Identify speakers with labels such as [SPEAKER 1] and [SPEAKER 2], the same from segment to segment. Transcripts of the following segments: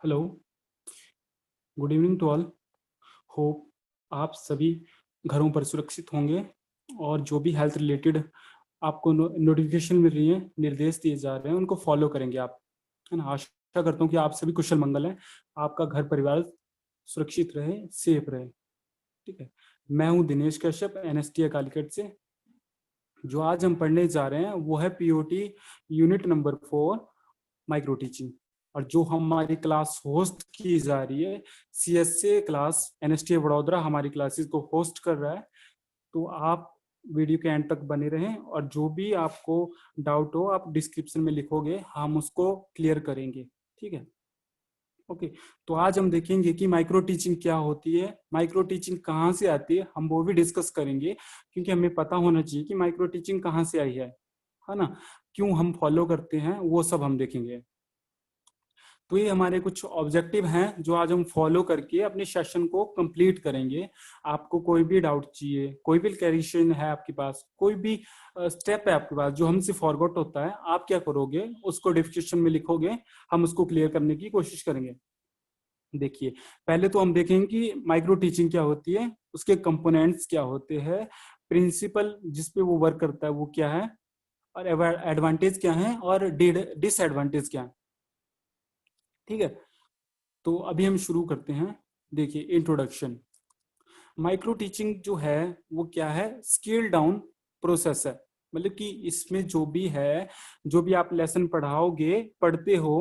[SPEAKER 1] Hello, good evening to all. Hope आप सभी घरों पर सुरक्षित होंगे और जो भी हेल्थ रिलेटेड आपको नोटिफिकेशन मिल रही है, निर्देश दिए जा रहे हैं, उनको फॉलो करेंगे आप, है ना। आशा करता हूँ कि आप सभी कुशल मंगल हैं, आपका घर परिवार सुरक्षित रहे, सेफ रहे। ठीक है। मैं हूँ दिनेश कश्यप, एनएसटी कालीकट से। जो आज हम पढ़ने जा रहे हैं वो है POT unit number 4, micro teaching. और जो हमारी क्लास होस्ट की जा रही है, सीएसए क्लास, एनएसटी वडोदरा हमारी क्लासेस को होस्ट कर रहा है। तो आप वीडियो के एंड तक बने रहें और जो भी आपको डाउट हो आप डिस्क्रिप्शन में लिखोगे, हम उसको क्लियर करेंगे। ठीक है। ओके। तो आज हम देखेंगे कि माइक्रो टीचिंग क्या होती है, माइक्रो टीचिंग कहाँ से आती है, हम वो भी डिस्कस करेंगे, क्योंकि हमें पता होना चाहिए कि माइक्रो टीचिंग कहाँ से आई है ना। क्यों हम फॉलो करते हैं वो सब हम देखेंगे। तो ये हमारे कुछ ऑब्जेक्टिव हैं जो आज हम फॉलो करके अपने सेशन को कंप्लीट करेंगे। आपको कोई भी डाउट चाहिए, कोई भी क्लैरिफिकेशन है आपके पास, कोई भी स्टेप है आपके पास जो हमसे फॉरगॉट होता है, आप क्या करोगे, उसको डिस्क्रिप्शन में लिखोगे, हम उसको क्लियर करने की कोशिश करेंगे। देखिए, पहले तो हम देखेंगे कि माइक्रो टीचिंग क्या होती है, उसके कंपोनेंट्स क्या होते हैं, प्रिंसिपल जिसपे वो वर्क करता है वो क्या है, और एडवांटेज क्या है और डिसएडवांटेज क्या है। ठीक है। तो अभी हम शुरू करते हैं। देखिए, इंट्रोडक्शन। माइक्रो टीचिंग जो है वो क्या है, स्केल डाउन प्रोसेस है। मतलब कि इसमें जो भी है, जो भी आप लेसन पढ़ाओगे, पढ़ते हो,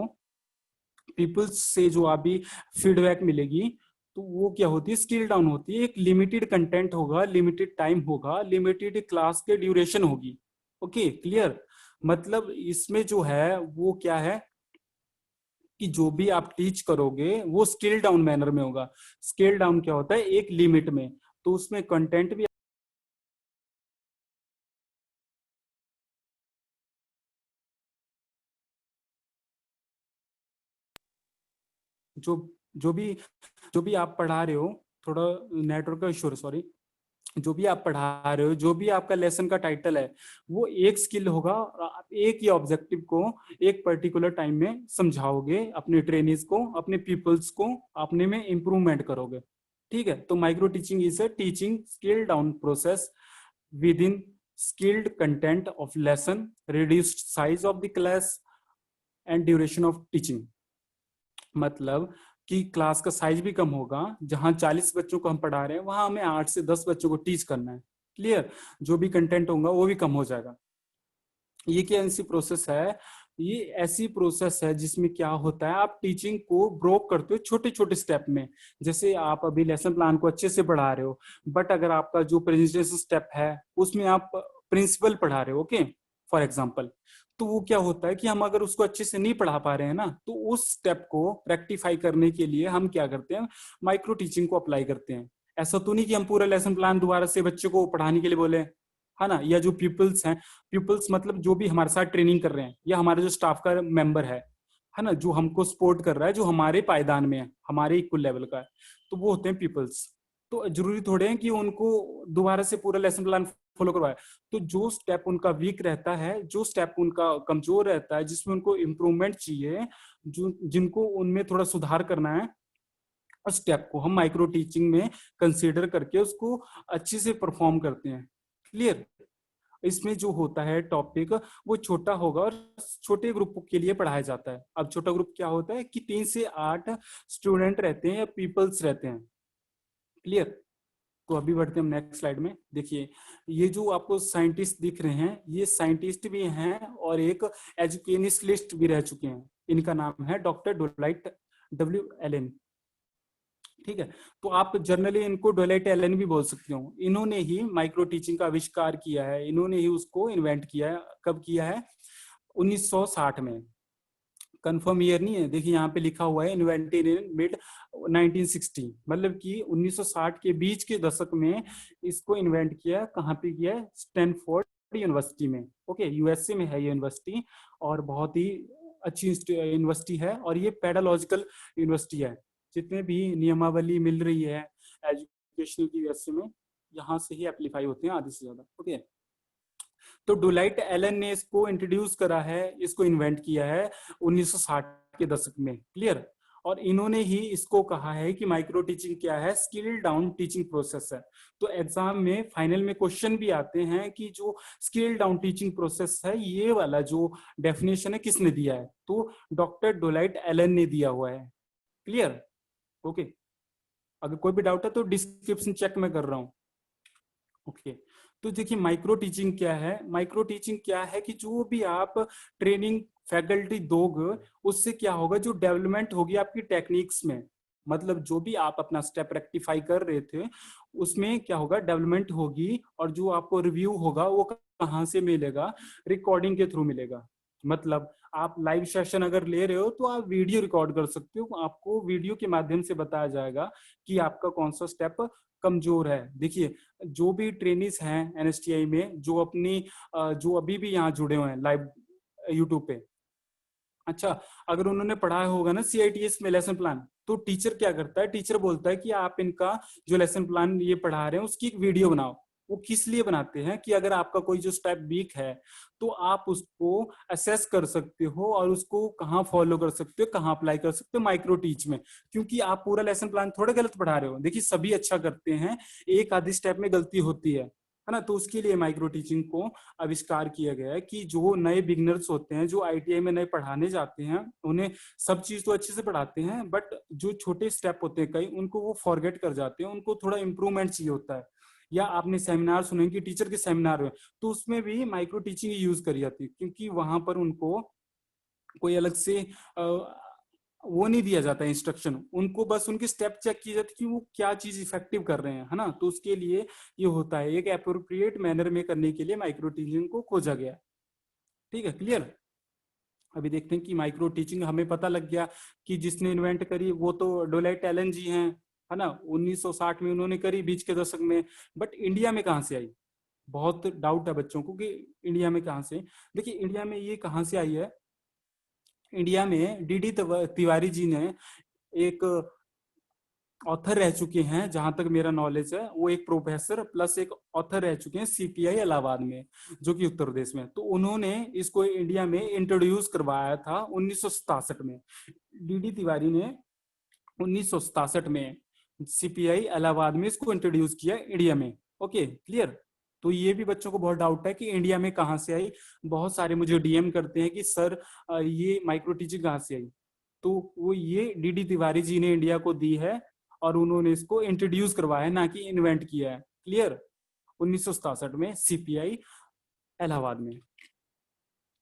[SPEAKER 1] पीपल्स से जो अभी फीडबैक मिलेगी, तो वो क्या होती है, स्केल डाउन होती है। एक लिमिटेड कंटेंट होगा, लिमिटेड टाइम होगा, लिमिटेड क्लास के ड्यूरेशन होगी। Okay, clear. मतलब इसमें जो है वो क्या है कि जो भी आप टीच करोगे वो स्केल डाउन मैनर में होगा। स्केल डाउन क्या होता है, एक लिमिट में, तो उसमें कंटेंट भी जो जो भी आप पढ़ा रहे हो, थोड़ा नेटवर्क का इशू, सॉरी। जो भी आप पढ़ा रहे हो, जो भी आपका लेसन का टाइटल है, वो एक स्किल होगा और आप एक ही ऑब्जेक्टिव को एक पर्टिकुलर टाइम में समझाओगे, अपने ट्रेनिज को, अपने पीपल्स को, अपने में इंप्रूवमेंट करोगे। ठीक है। तो micro teaching is a teaching scale down process with in skilled content of lesson, reduced size of the class and duration of teaching। मतलब कि क्लास का साइज भी कम होगा, जहां 40 बच्चों को हम पढ़ा रहे हैं वहां हमें 8 से 10 बच्चों को टीच करना है। क्लियर। जो भी कंटेंट होगा वो भी कम हो जाएगा। ये क्या ऐसी प्रोसेस है, ये ऐसी प्रोसेस है जिसमें क्या होता है, आप टीचिंग को ब्रोक करते हो छोटे छोटे स्टेप में। जैसे आप अभी लेसन प्लान को अच्छे से पढ़ा रहे हो, बट अगर आपका जो प्रेजेंटेशन स्टेप है उसमें आप प्रिंसिपल पढ़ा रहे हो, ओके, फॉर एग्जाम्पल, तो वो क्या होता है कि हम अगर उसको अच्छे से नहीं पढ़ा पा रहे हैं ना, तो उस स्टेप को रेक्टिफाई करने के लिए हम क्या करते हैं, माइक्रो टीचिंग को अप्लाई करते हैं। ऐसा तो नहीं कि हम पूरा लेसन प्लान दोबारा से बच्चे को पढ़ाने के लिए बोले, है ना। या जो पीपल्स हैं, पीपल्स मतलब जो भी हमारे साथ ट्रेनिंग कर रहे हैं, या हमारे जो स्टाफ का मेंबर है ना, जो हमको सपोर्ट कर रहा है, जो हमारे पायदान में है, हमारे इक्वल लेवल का है, तो वो होते हैं पीपल्स। तो जरूरी थोड़े हैं कि उनको दोबारा से पूरा लेसन प्लान फॉलो करवाए। तो जो स्टेप उनका वीक रहता है, जो स्टेप उनका कमजोर रहता है, जिसमें उनको इम्प्रूवमेंट चाहिए, जो जिनको उनमें थोड़ा सुधार करना है, उस स्टेप को हम माइक्रो टीचिंग में कंसीडर करके उसको अच्छे से परफॉर्म करते हैं। क्लियर। इसमें जो होता है टॉपिक, वो छोटा होगा और छोटे ग्रुप के लिए पढ़ाया जाता है। अब छोटा ग्रुप क्या होता है कि 3 से 8 स्टूडेंट रहते हैं या पीपल्स रहते हैं। क्लियर। तो अभी बढ़ते हैं हम नेक्स्ट स्लाइड में। देखिए, ये जो आपको साइंटिस्ट दिख रहे हैं, ये साइंटिस्ट भी हैं और एक एजुकेशनिस्ट भी रह चुके हैं। इनका नाम है डॉक्टर डोलाइट डब्ल्यू एलन। ठीक है। तो आप जनरली इनको डोलाइट एलन भी बोल सकते हो। इन्होंने ही माइक्रो टीचिंग का आविष्कार किया है, इन्होंने ही उसको इन्वेंट किया है। कब किया है, 1960 में। कंफर्म ईयर नहीं है, देखिए यहाँ पे लिखा हुआ है इन्वेंटेड इन मिड 1960, मतलब कि 1960 के बीच के दशक में इसको इन्वेंट किया। कहाँ पे किया है, स्टैनफोर्ड यूनिवर्सिटी में। ओके, यूएसए में है ये यूनिवर्सिटी, और बहुत ही अच्छी यूनिवर्सिटी है, और ये पेडालॉजिकल यूनिवर्सिटी है। जितने भी नियमावली मिल रही है एजुकेशन की यूएसए में, यहाँ से ही एप्लीफाई होते हैं आधे से ज्यादा। ओके। तो डुलाइट एलन ने इसको इंट्रोड्यूस करा है, इसको इन्वेंट किया है 1960 के दशक में। क्लियर। और इन्होंने ही इसको कहा है कि माइक्रो टीचिंग क्या है, स्किल डाउन टीचिंग प्रोसेस है। तो एग्जाम में फाइनल में क्वेश्चन भी आते हैं कि जो स्किल डाउन टीचिंग प्रोसेस है, ये वाला जो डेफिनेशन है किसने दिया है, तो डॉक्टर डोलाइट एलन ने दिया हुआ है। क्लियर? ओके। अगर कोई भी डाउट है तो डिस्क्रिप्शन चेक मैं कर रहा हूँ। ओके। तो देखिए माइक्रो टीचिंग क्या है। माइक्रो टीचिंग क्या है कि जो भी आप ट्रेनिंग फैकल्टी दोगे, उससे क्या होगा, जो डेवलपमेंट होगी आपकी टेक्निक्स में, मतलब जो भी आप अपना स्टेप रेक्टिफाई कर रहे थे उसमें क्या होगा, डेवलपमेंट होगी। और जो आपको रिव्यू होगा वो कहाँ से मिलेगा, रिकॉर्डिंग के थ्रू मिलेगा। मतलब आप लाइव सेशन अगर ले रहे हो तो आप वीडियो रिकॉर्ड कर सकते हो, आपको वीडियो के माध्यम से बताया जाएगा कि आपका कौन सा स्टेप कमजोर है। देखिए जो भी ट्रेनिस हैं एनएसटीआई में, जो अपनी जो अभी भी यहाँ जुड़े हुए हैं लाइव यूट्यूब पे, अच्छा अगर उन्होंने पढ़ाया होगा ना सीआईटीएस में लेसन प्लान, तो टीचर क्या करता है, टीचर बोलता है कि आप इनका जो लेसन प्लान ये पढ़ा रहे हैं उसकी एक वीडियो बनाओ। वो किस लिए बनाते हैं कि अगर आपका कोई जो स्टेप वीक है तो आप उसको असेस कर सकते हो और उसको कहाँ फॉलो कर सकते हो, कहाँ अप्लाई कर सकते हो माइक्रो टीच में। क्योंकि आप पूरा लेसन प्लान थोड़ा गलत पढ़ा रहे हो। देखिए सभी अच्छा करते हैं, एक आधी स्टेप में गलती होती है ना। तो उसके लिए माइक्रो टीचिंग को आविष्कार किया गया है कि जो नए बिगनर्स होते हैं, जो आईटीआई में नए पढ़ाने जाते हैं, उन्हें सब चीज तो अच्छे से पढ़ाते हैं, बट जो छोटे स्टेप होते हैं कई, उनको वो फॉरगेट कर जाते हैं, उनको थोड़ा इंप्रूवमेंट चाहिए होता है। या आपने सेमिनार सुने कि टीचर के सेमिनार में, तो उसमें भी माइक्रो टीचिंग यूज करी जाती है, क्योंकि वहां पर उनको कोई अलग से वो नहीं दिया जाता इंस्ट्रक्शन, उनको बस उनकी स्टेप चेक की जाती है कि वो क्या चीज इफेक्टिव कर रहे हैं, है ना। तो उसके लिए ये होता है, एक अप्रोप्रिएट मैनर में करने के लिए माइक्रो टीचिंग को खोजा गया। ठीक है, क्लियर? अभी देखते हैं कि माइक्रो टीचिंग हमें पता लग गया कि जिसने इन्वेंट करी वो तो डोलाइट एलन जी हैं, है ना। 1960 में उन्होंने करी, बीच के दशक में। बट इंडिया में कहाँ से आई, बहुत डाउट है बच्चों को कि इंडिया में कहाँ से। देखिए इंडिया में ये कहाँ से आई है, इंडिया में डीडी तिवारी जी ने एक ऑथर रह चुके हैं, जहां तक मेरा नॉलेज है वो एक प्रोफेसर प्लस एक ऑथर रह चुके हैं सीपीआई इलाहाबाद में, जो कि उत्तर प्रदेश में। तो उन्होंने इसको इंडिया में इंट्रोड्यूस करवाया था 1967 में। डीडी तिवारी ने 1967 में सीपीआई इलाहाबाद में इसको इंट्रोड्यूस किया इंडिया में। Okay, clear? तो ये भी बच्चों को बहुत डाउट है कि इंडिया में कहाँ से आई। बहुत सारे मुझे डीएम करते हैं कि सर ये माइक्रो टीचिंग कहाँ से आई। तो वो ये डीडी तिवारी जी ने इंडिया को दी है और उन्होंने इसको इंट्रोड्यूस करवाया है, ना कि इन्वेंट किया है। क्लियर? 1967 में सीपीआई इलाहाबाद में।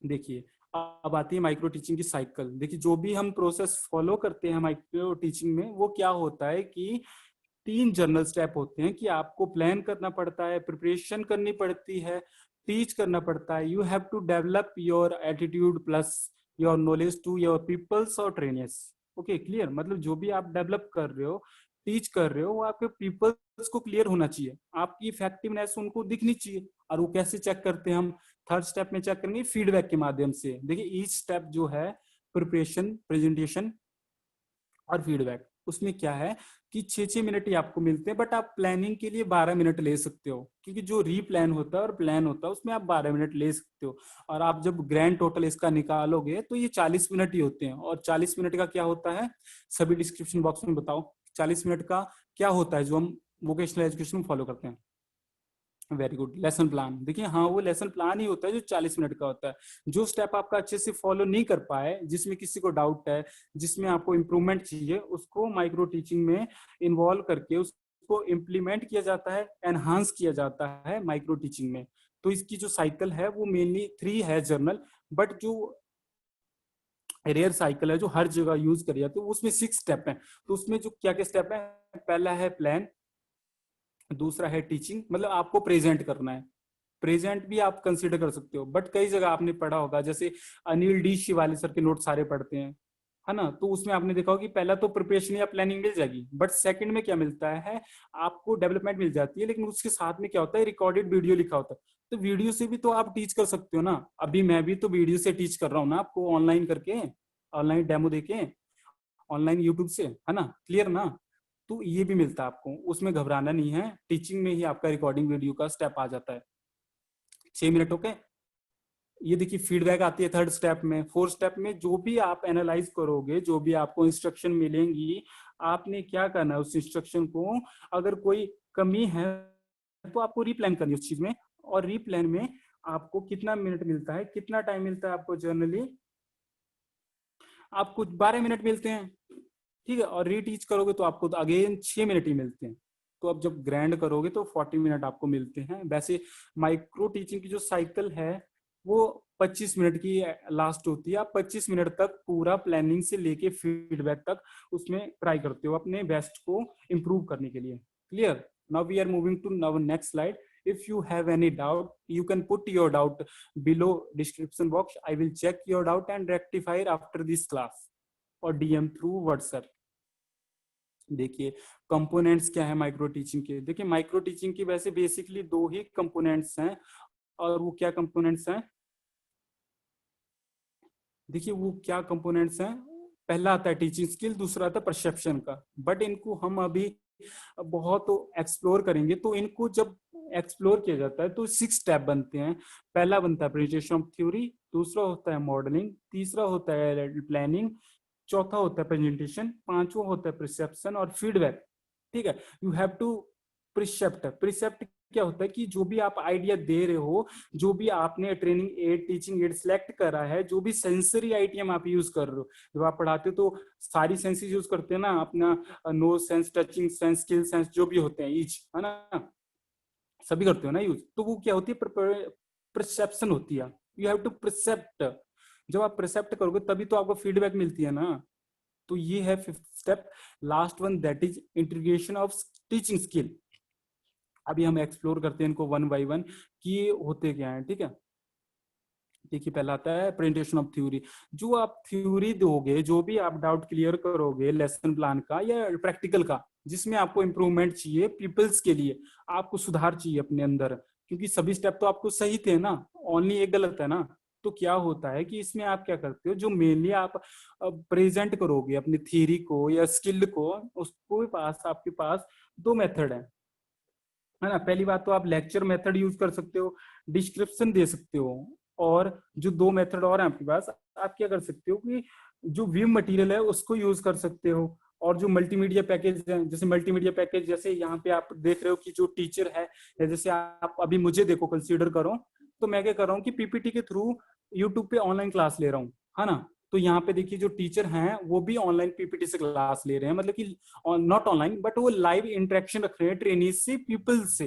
[SPEAKER 1] देखिए अब आती है माइक्रो टीचिंग की साइकिल। देखिए जो भी हम प्रोसेस फॉलो करते हैं माइक्रो टीचिंग में, वो क्या होता है कि 3 जनरल स्टेप होते हैं कि आपको प्लान करना पड़ता है, प्रिपरेशन करनी पड़ती है, टीच करना पड़ता है। You have to develop your attitude plus your knowledge to your peoples और ट्रेनर्स। Okay, clear? मतलब जो भी आप डेवलप कर रहे हो, टीच कर रहे हो, वो आपके पीपल्स को क्लियर होना चाहिए, आपकी इफेक्टिवनेस उनको दिखनी चाहिए। और वो कैसे चेक करते हैं हम, थर्ड स्टेप में चेक करेंगे फीडबैक के माध्यम से। देखिए ईच स्टेप जो है, प्रिपरेशन, प्रेजेंटेशन और फीडबैक, उसमें क्या है कि 6-6 मिनट ही आपको मिलते हैं, बट आप प्लानिंग के लिए 12 मिनट ले सकते हो, क्योंकि जो रीप्लान होता है और प्लान होता है उसमें आप 12 मिनट ले सकते हो। और आप जब ग्रैंड टोटल इसका निकालोगे तो ये 40 मिनट ही होते हैं। और 40 मिनट का क्या होता है, सभी डिस्क्रिप्शन बॉक्स में बताओ 40 मिनट का क्या होता है जो हम वोकेशनल एजुकेशन में फॉलो करते हैं। Very good, lesson plan. देखिए हाँ, वो लेसन प्लान ही होता है जो 40 मिनट का होता है। जो स्टेप आपका अच्छे से फॉलो नहीं कर पाए, जिसमें किसी को डाउट है, जिसमें आपको इम्प्रूवमेंट चाहिए, उसको माइक्रो टीचिंग में इन्वॉल्व करके उसको इम्प्लीमेंट किया जाता है, एनहांस किया जाता है माइक्रो टीचिंग में। तो इसकी जो साइकिल है वो मेनली 3 है जर्नल, बट जो रेयर साइकिल है जो हर जगह यूज करी जाती है, उसमें 6 स्टेप है। तो उसमें जो क्या क्या स्टेप है, पहला है प्लान, दूसरा है टीचिंग, मतलब आपको प्रेजेंट करना है। प्रेजेंट भी आप कंसीडर कर सकते हो, बट कई जगह आपने पढ़ा होगा, जैसे अनिल डी शिवाली सर के नोट सारे पढ़ते हैं, है ना। तो उसमें आपने देखा होगा कि पहला तो प्रिपरेशन या प्लानिंग मिल जाएगी, बट सेकंड में क्या मिलता है, आपको डेवलपमेंट मिल जाती है। लेकिन उसके साथ में क्या होता है, रिकॉर्डेड वीडियो लिखा होता है। तो वीडियो से भी तो आप टीच कर सकते हो ना। अभी मैं भी तो वीडियो से टीच कर रहा हूँ ना आपको, ऑनलाइन करके, ऑनलाइन डेमो देके, ऑनलाइन यूट्यूब से, है ना। क्लियर ना? तो ये भी मिलता है आपको, उसमें घबराना नहीं है। टीचिंग में ही आपका रिकॉर्डिंग वीडियो का स्टेप आ जाता है। 6 मिनट, ओके। ये देखिए फीडबैक आती है थर्ड स्टेप में। फोर्थ स्टेप में जो भी आप एनालाइज करोगे, जो भी आपको इंस्ट्रक्शन मिलेंगी, आपने क्या करना है उस इंस्ट्रक्शन को, अगर कोई कमी है तो आपको रीप्लान करनी है उस चीज में। और रीप्लान में आपको कितना मिनट मिलता है, कितना टाइम मिलता है आपको जनरली, आपको 12 मिनट मिलते हैं, ठीक है। और रीटीच करोगे तो आपको तो अगेन 6 मिनट ही मिलते हैं। तो अब जब ग्रैंड करोगे तो 40 मिनट आपको मिलते हैं। वैसे माइक्रो टीचिंग की जो साइकिल है वो 25 मिनट की लास्ट होती है। आप 25 मिनट तक पूरा प्लानिंग से लेके फीडबैक तक उसमें ट्राई करते हो अपने बेस्ट को इम्प्रूव करने के लिए। Clear? Now we are moving to now next slide. If you have any doubt, you can put your doubt below description box. I will check your doubt and rectify after this class और DM through WhatsApp। देखिए components क्या है micro teaching के। देखिए micro teaching की वैसे basically दो ही components हैं, और वो क्या कंपोनेंट्स हैं, देखिए वो क्या कंपोनेंट्स हैं। पहला आता है टीचिंग स्किल, दूसरा आता है परसेप्शन का। बट इनको हम अभी बहुत एक्सप्लोर करेंगे। तो इनको जब एक्सप्लोर किया जाता है तो 6 स्टेप बनते हैं। पहला बनता है प्रेजेंटेशन ऑफ थ्योरी, दूसरा होता है मॉडलिंग, तीसरा होता है प्लानिंग, चौथा होता है प्रेजेंटेशन, पांचवा होता है प्रिसेप्शन और फीडबैक। ठीक है, you have to precept. Precept क्या होता है कि जो भी आप आइडिया दे रहे हो, जो भी आपने training aid, teaching aid select करा है, जो भी सेंसरी आइटम आप यूज कर रहे हो, जब आप पढ़ाते हो तो सारी सेंसेस यूज करते हैं ना, अपना nose sense, touching sense, skill sense, जो भी होते हैं ईच, है ना, सभी करते हो ना यूज। तो वो क्या होती है, परसेप्शन होती है। You have to percept. जब आप परसेप्ट करोगे तभी तो आपको फीडबैक मिलती है ना। तो ये है 5th step. Last one that is integration of teaching skill. अभी हम एक्सप्लोर करते हैं इनको वन बाय वन कि ये होते क्या है। ठीक है, देखिए पहला आता है प्रेजेंटेशन ऑफ थ्योरी। जो आप थ्योरी दोगे, जो भी आप डाउट क्लियर करोगे लेसन प्लान का या प्रैक्टिकल का, जिसमें आपको इंप्रूवमेंट चाहिए पीपल्स के लिए, आपको सुधार चाहिए अपने अंदर, क्योंकि सभी स्टेप तो आपको सही थे ना, ओनली एक गलत है ना। तो क्या होता है कि इसमें आप क्या करते हो, जो मेनली आप प्रेजेंट करोगे अपनी थ्योरी को या स्किल को, उसको पास आपके पास दो मेथड है ना। पहली बात तो आप लेक्चर मेथड यूज कर सकते हो, डिस्क्रिप्शन दे सकते हो, और जो दो मेथड और है आपके पास, आप क्या कर सकते हो कि जो व्यू मटेरियल है उसको यूज कर सकते हो, और जो मल्टीमीडिया पैकेज है, जैसे मल्टीमीडिया पैकेज, जैसे यहाँ पे आप देख रहे हो कि जो टीचर है, या जैसे आप अभी मुझे देखो कंसीडर करो, तो मैं क्या कर रहा हूँ कि पीपीटी के थ्रू यूट्यूब पे ऑनलाइन क्लास ले रहा हूँ, है ना। तो यहाँ पे देखिए जो टीचर हैं वो भी ऑनलाइन पीपीटी से क्लास ले रहे हैं, मतलब कि नॉट ऑनलाइन बट वो लाइव इंटरेक्शन रख रहे हैं ट्रेनीज से, पीपल से,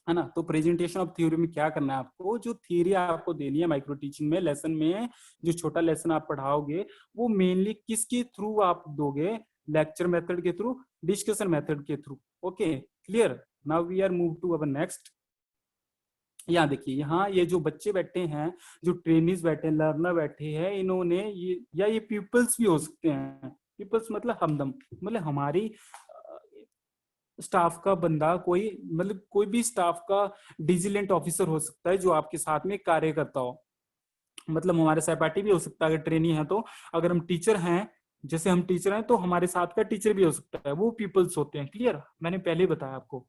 [SPEAKER 1] है ना। तो प्रेजेंटेशन ऑफ थ्योरी में क्या करना है आपको, जो थ्योरी आपको देनी है माइक्रो टीचिंग में लेसन में, जो छोटा लेसन आप पढ़ाओगे, वो मेनली किसके थ्रू आप दोगे, लेक्चर मेथड के थ्रू, डिस्कशन मेथड के through. Okay, clear? Now we are move to our next. यहाँ देखिए, यहाँ ये जो बच्चे बैठे हैं, जो ट्रेनिज बैठे हैं, लर्नर बैठे हैं, इन्होंने ये, या ये पीपल्स भी हो सकते हैं, पीपल्स मतलब हमदम, मतलब हमारी स्टाफ का बंदा, कोई मतलब कोई भी स्टाफ का विजिलेंट ऑफिसर हो सकता है जो आपके साथ में कार्य करता हो, मतलब हमारे सहपाठी भी हो सकता है अगर ट्रेनी है तो। अगर हम टीचर हैं, जैसे हम टीचर हैं, तो हमारे साथ का टीचर भी हो सकता है, वो पीपल्स होते हैं। क्लियर? मैंने पहले ही बताया आपको।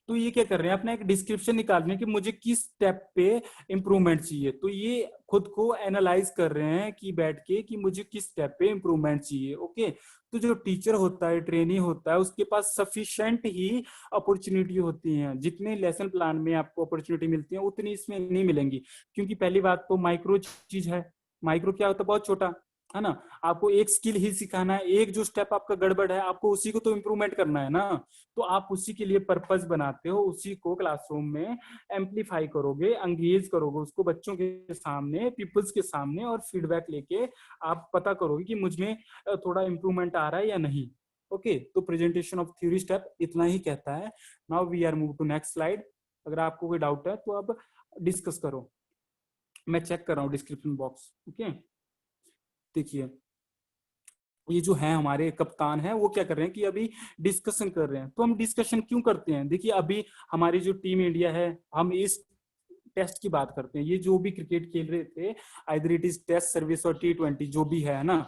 [SPEAKER 1] तो ये क्या कर रहे हैं, अपना एक डिस्क्रिप्शन निकालने कि मुझे किस स्टेप पे इम्प्रूवमेंट चाहिए। तो ये खुद को एनालाइज कर रहे हैं कि बैठ के कि मुझे किस स्टेप पे इम्प्रूवमेंट चाहिए। ओके, तो जो टीचर होता है, ट्रेनी होता है, उसके पास सफिशिएंट ही अपॉर्चुनिटी होती है। जितने लेसन प्लान में आपको अपॉर्चुनिटी मिलती है उतनी इसमें नहीं मिलेंगी, क्योंकि पहली बात तो माइक्रो चीज है। माइक्रो क्या होता है, बहुत छोटा, है ना। आपको एक स्किल ही सिखाना है, एक जो स्टेप आपका गड़बड़ है आपको उसी को तो इम्प्रूवमेंट करना है ना। तो आप उसी के लिए पर्पस बनाते हो, उसी को क्लासरूम में एम्पलीफाई करोगे, एंगेज करोगे उसको बच्चों के सामने, पीपल्स के सामने, और फीडबैक लेके आप पता करोगे कि मुझ में थोड़ा इम्प्रूवमेंट आ रहा है या नहीं। ओके, तो प्रेजेंटेशन ऑफ थ्योरी स्टेप इतना ही कहता है। Now we are move to next slide. अगर आपको कोई डाउट है तो अब डिस्कस करो, मैं चेक कर रहा हूँ डिस्क्रिप्शन बॉक्स। ओके, देखिए ये जो है हमारे कप्तान है, वो क्या कर रहे हैं कि अभी डिस्कशन कर रहे हैं। तो हम डिस्कशन क्यों करते हैं, देखिए अभी हमारी जो टीम इंडिया है, हम इस टेस्ट की बात करते हैं। ये जो भी क्रिकेट खेल रहे थे, either it is test service और T20 जो भी है ना,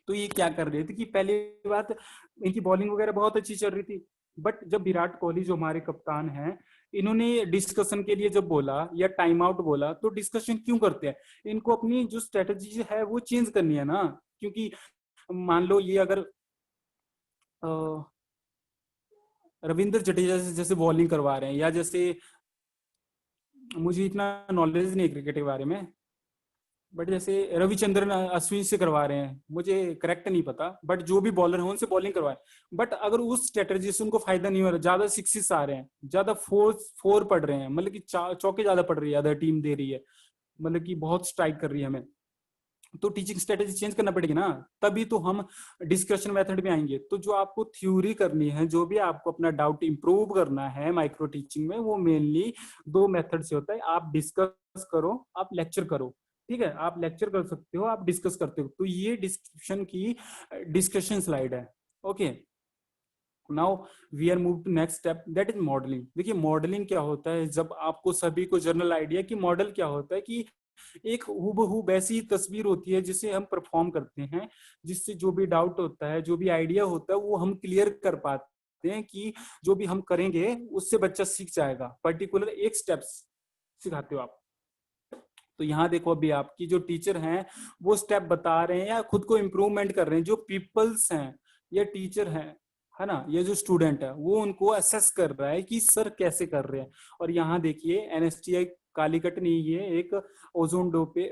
[SPEAKER 1] तो ये क्या कर रहे थे कि पहली बात इनकी बॉलिंग वगैरह बहुत अच्छी चल रही थी, बट जब विराट कोहली जो हमारे कप्तान हैं, इन्होंने डिस्कशन के लिए जब बोला या टाइम आउट बोला, तो डिस्कशन क्यों करते हैं? इनको अपनी जो स्ट्रेटजी है वो चेंज करनी है ना। क्योंकि मान लो ये अगर रविंद्र जडेजा जैसे बॉलिंग करवा रहे हैं, या जैसे, मुझे इतना नॉलेज नहीं क्रिकेट के बारे में, बट जैसे रविचंद्रन अश्विन से करवा रहे हैं, मुझे करेक्ट नहीं पता, बट जो भी बॉलर है उनसे बॉलिंग करवाए, बट अगर उस स्ट्रेटेजी से उनको फायदा नहीं हो रहा, ज्यादा सिक्सेस आ रहे हैं, ज्यादा फोर फोर पड़ रहे हैं, मतलब कि चौके ज्यादा पड़ रही है, अदर टीम दे रही है, मतलब कि बहुत स्ट्राइक कर रही है हमें, तो टीचिंग स्ट्रेटेजी चेंज करना पड़ेगी ना, तभी तो हम डिस्कशन मेथड में आएंगे। तो जो आपको थ्योरी करनी है, जो भी आपको अपना डाउट इंप्रूव करना है माइक्रो टीचिंग में, वो मेनली दो मेथड से होता है, आप डिस्कस करो, आप लेक्चर करो। ठीक है, आप लेक्चर कर सकते हो, आप डिस्कस करते हो, तो ये डिस्क्रिप्शन की डिस्कशन स्लाइड है। Okay, now we are move to next step, that is modelling. देखिए मॉडलिंग क्या होता है, जब आपको सभी को जनरल आइडिया कि मॉडल क्या होता है, कि एक हूबहू वैसी तस्वीर होती है जिसे हम परफॉर्म करते हैं, जिससे जो भी डाउट होता है, जो भी आइडिया होता है, वो हम क्लियर कर पाते हैं, कि जो भी हम करेंगे उससे बच्चा सीख जाएगा। पर्टिकुलर एक स्टेप्स सिखाते हो आप। तो यहाँ देखो, अभी आपकी जो टीचर हैं वो स्टेप बता रहे हैं या खुद को इम्प्रूवमेंट कर रहे हैं, जो पीपल्स हैं या टीचर हैं, है ना, ये जो स्टूडेंट है वो उनको असेस कर रहा है कि सर कैसे कर रहे हैं। और यहाँ देखिए एनएसटीआई कालीकट ने ये एक ओजोन डो पे,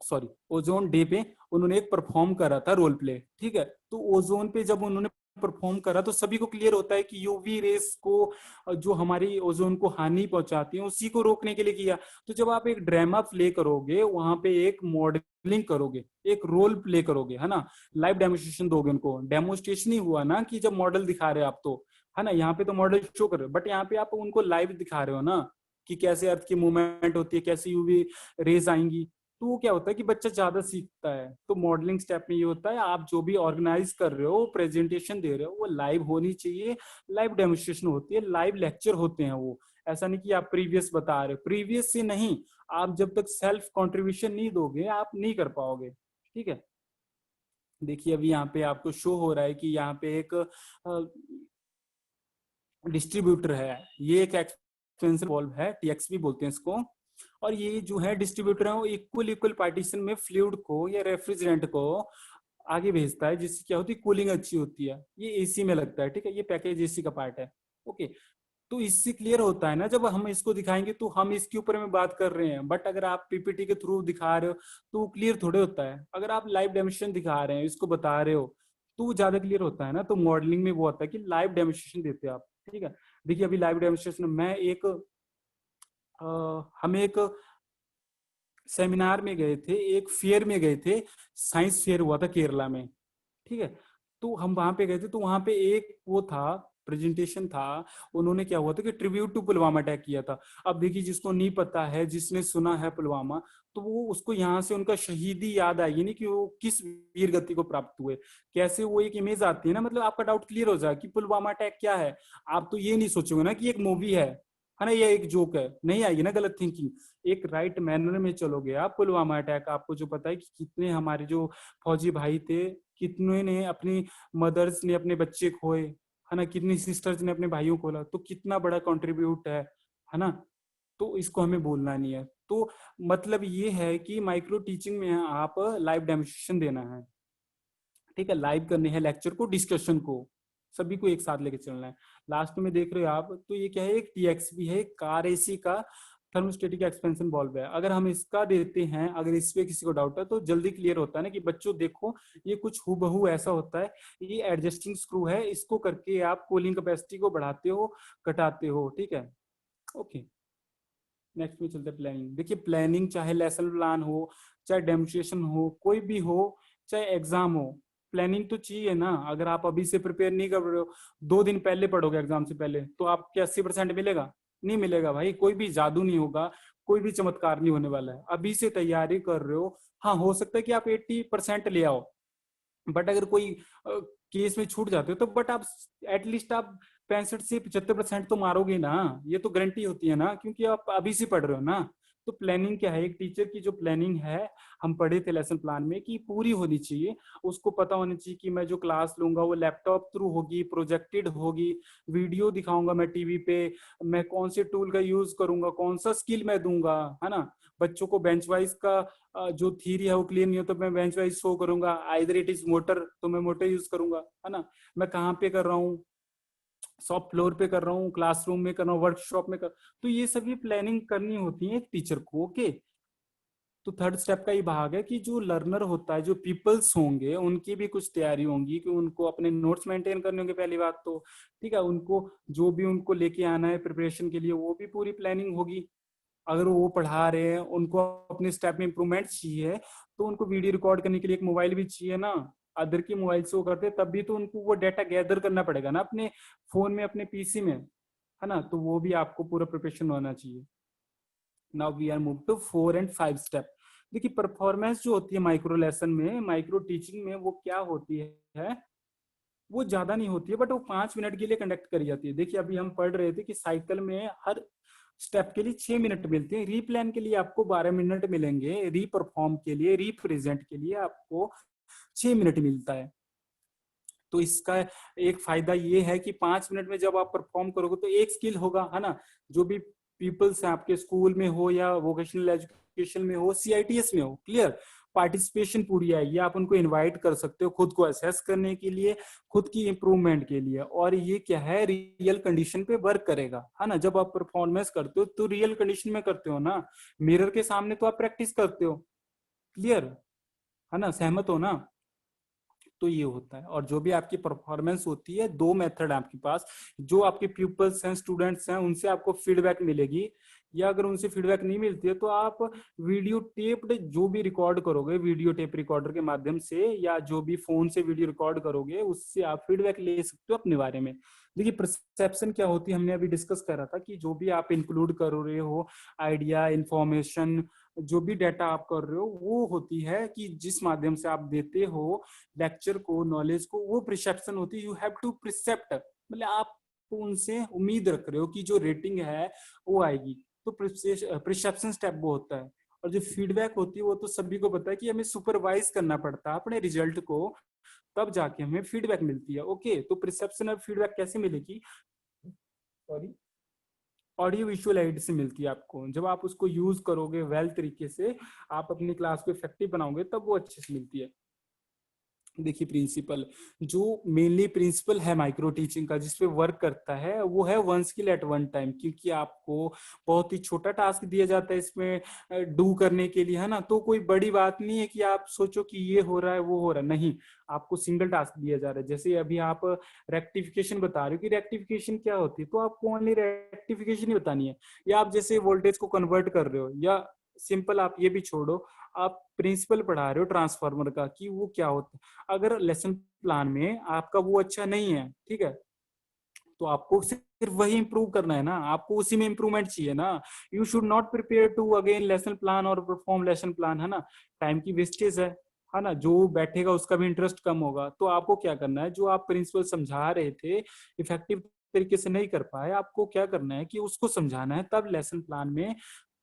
[SPEAKER 1] सॉरी ओजोन डे पे उन्होंने एक परफॉर्म करा था रोल प्ले। ठीक है, तो ओजोन पे जब उन्होंने परफॉर्म करा तो सभी को क्लियर होता है कि यूवी रेस को, जो हमारी ओजोन को हानि पहुंचाती है, उसी को रोकने के लिए किया। तो जब आप एक ड्रामा प्ले करोगे, वहां पे एक मॉडलिंग करोगे, एक रोल प्ले करोगे, है ना, लाइव डेमोस्ट्रेशन दोगे उनको। डेमोस्ट्रेशन ही हुआ ना, कि जब मॉडल दिखा रहे हो आप, तो है ना, यहाँ पे तो मॉडल शो कर रहे हो, बट यहाँ पे आप उनको लाइव दिखा रहे हो ना, कि कैसे अर्थ की मूवमेंट होती है, कैसे यूवी रेज आएंगी। तो वो क्या होता है कि बच्चा ज्यादा सीखता है। तो मॉडलिंग स्टेप में ये होता है, आप जो भी ऑर्गेनाइज कर रहे हो, प्रेजेंटेशन दे रहे हो, वो लाइव होनी चाहिए, लाइव डेमोस्ट्रेशन होती है, लाइव लेक्चर होते हैं वो। ऐसा नहीं कि आप प्रीवियस बता रहे हो, प्रीवियस से नहीं, आप जब तक सेल्फ कंट्रीब्यूशन नहीं दोगे आप नहीं कर पाओगे। ठीक है, देखिए अभी यहाँ पे आपको शो हो रहा है कि यहाँ पे एक डिस्ट्रीब्यूटर है, ये एक एक्सपेंसिव वॉल्व है, टीएक्सवी बोलते हैं इसको। और ये जो है डिस्ट्रीब्यूटर है, वो इक्वल इक्वल पार्टीशन में फ्लूइड को या रेफ्रिजरेंट को आगे भेजता है, जिससे क्या होती है, कूलिंग अच्छी होती है। ये एसी में लगता है, ठीक है, ये पैकेज एसी का पार्ट है। ओके, तो इससे क्लियर होता है ना, जब हम इसको दिखाएंगे तो हम इसके ऊपर में बात कर रहे हैं, बट अगर आप पीपीटी के थ्रू दिखा रहे हो तो क्लियर थोड़े होता है। अगर आप लाइव डेमोस्ट्रेशन दिखा रहे हैं, इसको बता रहे हो, तो वो ज्यादा क्लियर होता है ना। तो मॉडलिंग में वो होता है कि लाइव डेमोस्ट्रेशन देते हैं आप। ठीक है, देखिए अभी लाइव डेमोस्ट्रेशन में हम एक सेमिनार में गए थे, एक फेयर में गए थे, साइंस फेयर हुआ था केरला में। ठीक है, तो हम वहां पे गए थे, तो वहां पे एक वो था, प्रेजेंटेशन था, उन्होंने क्या हुआ था कि ट्रिब्यूट टू पुलवामा अटैक किया था। अब देखिए जिसको नहीं पता है, जिसने सुना है पुलवामा, तो वो उसको यहाँ से उनका शहीदी याद आएगी नहीं, कि वो किस वीर गति को प्राप्त हुए, कैसे वो एक इमेज आती है ना, मतलब आपका डाउट क्लियर हो जाए कि पुलवामा अटैक क्या है। आप तो ये नहीं सोचोगे ना कि एक मूवी है ना, ये एक जोक है, नहीं आएगी ना गलत थिंकिंग। एक राइट मैनर में चलोगे आप। पुलवामा अटैक आपको जो पता है कि कितने हमारे जो फौजी भाई थे, कितने ने अपनी मदर्स ने अपने बच्चे खोए, है ना, कितनी सिस्टर्स ने अपने भाइयों को खोला, तो कितना बड़ा कंट्रीब्यूट है ना। तो इसको हमें बोलना नहीं है। तो मतलब ये है कि माइक्रो टीचिंग में आप लाइव डेमोस्ट्रेशन देना है। ठीक है, लाइव करने हैं लेक्चर को, डिस्कशन को, सभी को एक साथ लेके चलना है। लास्ट में देख रहे हो आप, तो ये क्या है, एक टीएक्सबी है, कार एसी का थर्मोस्टेटिक एक्सपेंशन बॉल्व है। अगर हम इसका देते हैं, अगर इस पे किसी को डाउट है, तो जल्दी क्लियर होता है ना, कि बच्चों देखो ये कुछ हूबहू ऐसा होता है, ये एडजस्टिंग स्क्रू है, इसको करके आप कूलिंग कैपेसिटी को बढ़ाते हो, घटाते हो। ठीक है, ओके, नेक्स्ट में चलते हैं प्लानिंग। देखिए प्लानिंग, चाहे लेसन प्लान हो, चाहे डेमोन्स्ट्रेशन हो, कोई भी हो, चाहे एग्जाम हो, प्लानिंग तो चाहिए ना। अगर आप अभी से प्रिपेयर नहीं कर रहे हो, 2 दिन पहले पढ़ोगे एग्जाम से पहले, तो आपके 80% मिलेगा? नहीं मिलेगा भाई, कोई भी जादू नहीं होगा, कोई भी चमत्कार नहीं होने वाला है। अभी से तैयारी कर रहे हो, हाँ हो सकता है कि आप 80% ले आओ, बट अगर कोई केस में छूट जाते हो तो, बट आप एटलीस्ट आप 65 से 75% तो मारोगे ना, ये तो गारंटी होती है ना, क्योंकि आप अभी से पढ़ रहे हो ना। तो प्लानिंग क्या है, एक टीचर की जो प्लानिंग है, हम पढ़े थे लेसन प्लान में कि पूरी होनी चाहिए। उसको पता होना चाहिए कि मैं जो क्लास लूंगा वो लैपटॉप थ्रू होगी, प्रोजेक्टेड होगी, वीडियो दिखाऊंगा मैं टीवी पे, मैं कौन से टूल का यूज करूंगा, कौन सा स्किल मैं दूंगा, है ना। बच्चों को बेंच वाइज का जो थ्योरी है वो क्लियर नहीं हो तो मैं बेंच वाइज शो करूंगा, आइदर इट इज मोटर तो मैं मोटर यूज करूंगा, है ना। मैं कहाँ पे कर रहा हूँ, शॉप फ्लोर पे कर रहा हूँ, क्लासरूम में कर रहा हूँ, वर्कशॉप में कर, तो ये सभी प्लानिंग करनी होती है एक टीचर को। ओके, तो थर्ड स्टेप का ये भाग है कि जो लर्नर होता है, जो पीपल्स होंगे, उनकी भी कुछ तैयारी होंगी कि उनको अपने नोट्स मेंटेन करने होंगे पहली बात तो, ठीक है। उनको जो भी उनको लेके आना है प्रिपरेशन के लिए वो भी पूरी प्लानिंग होगी। अगर वो पढ़ा रहे हैं, उनको अपने स्टेप में इंप्रूवमेंट चाहिए, तो उनको वीडियो रिकॉर्ड करने के लिए एक मोबाइल भी चाहिए ना। अदर की मोबाइल से वो करते तब भी तो उनको वो डाटा गैदर करना पड़ेगा ना अपने फोन में, अपने पीसी में, है ना। तो वो भी आपको पूरा प्रिपरेशन होना चाहिए। Now we are move to 4 and 5 step. देखिए परफॉर्मेंस जो होती है माइक्रो लेसन में, माइक्रो टीचिंग में, वो क्या होती है, वो ज्यादा नहीं होती है, बट वो 5 मिनट के लिए कंडक्ट करी जाती है। देखिए अभी हम पढ़ रहे थे कि साइकिल में हर स्टेप के लिए 6 मिनट मिलते हैं, रीप्लान के लिए आपको 12 मिनट मिलेंगे, रीपरफॉर्म के लिए, रिप्रेजेंट के लिए आपको 6 मिनट मिलता है। तो इसका एक फायदा ये है कि 5 मिनट में जब आप परफॉर्म करोगे तो एक स्किल होगा, है ना। जो भी पीपल्स हैं आपके स्कूल में हो या वोकेशनल एजुकेशन में हो, सीआईटीएस में हो, क्लियर, पार्टिसिपेशन पूरी आएगी। आप उनको इनवाइट कर सकते हो खुद को असेस करने के लिए, खुद की इंप्रूवमेंट के लिए। और ये क्या है, रियल कंडीशन पे वर्क करेगा, है ना। जब आप परफॉर्मेंस करते हो तो रियल कंडीशन में करते हो ना, मिरर के सामने तो आप प्रैक्टिस करते हो, क्लियर, है ना, सहमत हो ना। तो ये होता है। और जो भी आपकी परफॉर्मेंस होती है, दो मेथड है आपके पास। जो आपके प्यूपल्स हैं, स्टूडेंट्स हैं, उनसे आपको फीडबैक मिलेगी, या अगर उनसे फीडबैक नहीं मिलती है तो आप वीडियो टेप्ड जो भी रिकॉर्ड करोगे, वीडियो टेप रिकॉर्डर के माध्यम से, या जो भी फोन से वीडियो रिकॉर्ड करोगे, उससे आप फीडबैक ले सकते हो अपने बारे में। देखिए परसेप्शन क्या होती है, हमने अभी डिस्कस करा था कि जो भी आप इंक्लूड कर रहे हो, आइडिया, इंफॉर्मेशन, जो भी डाटा आप कर रहे हो, वो होती है कि जिस माध्यम से आप देते हो लेक्चर को, नॉलेज को, वो प्रिसेप्शन होती है। यू हैव टू प्रिसेप्ट, मतलब आप उनसे उम्मीद रख रहे हो कि जो रेटिंग है वो आएगी। तो प्रिसेप्शन स्टेप वो होता है। और जो फीडबैक होती है वो तो सभी को पता है कि हमें सुपरवाइज करना पड़ता है अपने रिजल्ट को, तब जाके हमें फीडबैक मिलती है। ओके, तो प्रिसेप्शन और फीडबैक कैसे मिलेगी, सॉरी, ऑडियो विजुअल एड से मिलती है आपको। जब आप उसको यूज करोगे वेल तरीके से, आप अपनी क्लास को इफेक्टिव बनाओगे, तब वो अच्छे से मिलती है। देखिए प्रिंसिपल, जो मेनली प्रिंसिपल है माइक्रो टीचिंग का, जिसपे वर्क करता है, वो है one skill at one time. क्योंकि आपको बहुत ही छोटा टास्क दिया जाता है इसमें डू करने के लिए, है ना। तो कोई बड़ी बात नहीं है कि आप सोचो कि ये हो रहा है वो हो रहा है, नहीं। आपको सिंगल टास्क दिया जा रहा है। जैसे अभी आप रेक्टिफिकेशन बता रहे हो कि रेक्टिफिकेशन क्या होती है, तो आपको ओनली रेक्टिफिकेशन ही बतानी है। या आप जैसे वोल्टेज को कन्वर्ट कर रहे हो, या सिंपल आप ये भी छोड़ो, आप प्रिंसिपल पढ़ा रहे हो ट्रांसफार्मर का कि वो क्या होता है, अगर लेसन प्लान में आपका वो अच्छा नहीं है, ठीक है, तो आपको सिर्फ वही इंप्रूव करना है ना, आपको उसी में इंप्रूवमेंट चाहिए ना। You should not prepare to again lesson plan और परफॉर्म लेसन प्लान, है ना। टाइम की वेस्टेज है ना। जो बैठेगा उसका भी इंटरेस्ट कम होगा। तो आपको क्या करना है, जो आप प्रिंसिपल समझा रहे थे इफेक्टिव तरीके से नहीं कर पाए, आपको क्या करना है कि उसको समझाना है। तब लेसन प्लान में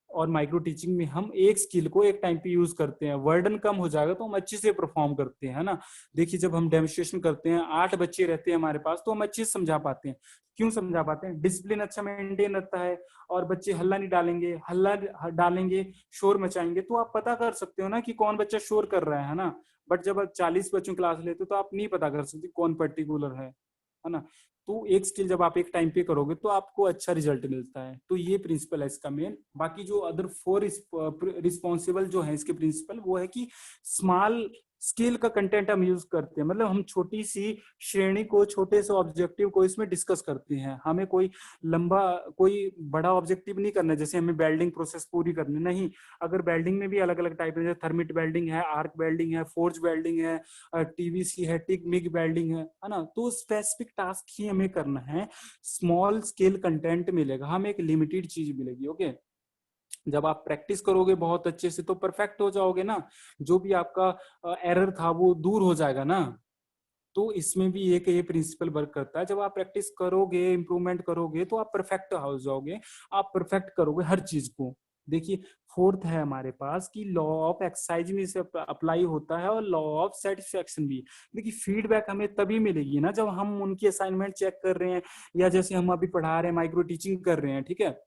[SPEAKER 1] और माइक्रो टीचिंग में हम एक स्किल को एक टाइम पे यूज करते हैं, वर्डन कम हो जाएगा तो हम अच्छे से परफॉर्म करते हैं, है ना। देखिए जब हम डेमोन्स्ट्रेशन करते हैं, 8 बच्चे रहते हैं हमारे पास, तो हम अच्छे से समझा पाते हैं। क्यों समझा पाते हैं, डिसिप्लिन अच्छा मेंटेन रहता है, और बच्चे हल्ला नहीं डालेंगे, हल्ला डालेंगे, शोर मचाएंगे, तो आप पता कर सकते हो ना कि कौन बच्चा शोर कर रहा है ना। बट जब आप 40 बच्चों की क्लास लेते हो तो आप नहीं पता कर सकते कौन पर्टिकुलर है ना। तो एक स्किल जब आप एक टाइम पे करोगे तो आपको अच्छा रिजल्ट मिलता है। तो ये प्रिंसिपल है इसका मेन। बाकी जो अदर 4 रिस्पॉन्सिबल जो है इसके प्रिंसिपल, वो है कि स्मॉल स्केल का कंटेंट हम यूज करते हैं, मतलब हम छोटी सी श्रेणी को, छोटे से ऑब्जेक्टिव को इसमें डिस्कस करते हैं। हमें कोई लंबा, कोई बड़ा ऑब्जेक्टिव नहीं करना है, जैसे हमें वेल्डिंग प्रोसेस पूरी करनी नहीं। अगर वेल्डिंग में भी अलग अलग टाइप है, जैसे थर्मिट वेल्डिंग है, आर्क वेल्डिंग है, फोर्ज वेल्डिंग है, टीवीसी है, टिक मिग वेल्डिंग है ना। तो स्पेसिफिक टास्क ही हमें करना है। स्मॉल स्केल कंटेंट मिलेगा, हमें एक लिमिटेड चीज मिलेगी। ओके, जब आप प्रैक्टिस करोगे बहुत अच्छे से तो परफेक्ट हो जाओगे ना। जो भी आपका एरर था वो दूर हो जाएगा ना। तो इसमें भी एक ये प्रिंसिपल वर्क करता है, जब आप प्रैक्टिस करोगे, इंप्रूवमेंट करोगे, तो आप परफेक्ट हो जाओगे। आप परफेक्ट करोगे हर चीज को, देखिए फोर्थ है हमारे पास कि लॉ ऑफ एक्सरसाइज भी इसे अप्लाई होता है और लॉ ऑफ सेटिस्फेक्शन भी। देखिए फीडबैक हमें तभी मिलेगी ना जब हम उनकी असाइनमेंट चेक कर रहे हैं, या जैसे हम अभी पढ़ा रहे हैं माइक्रो टीचिंग कर रहे हैं, ठीक है,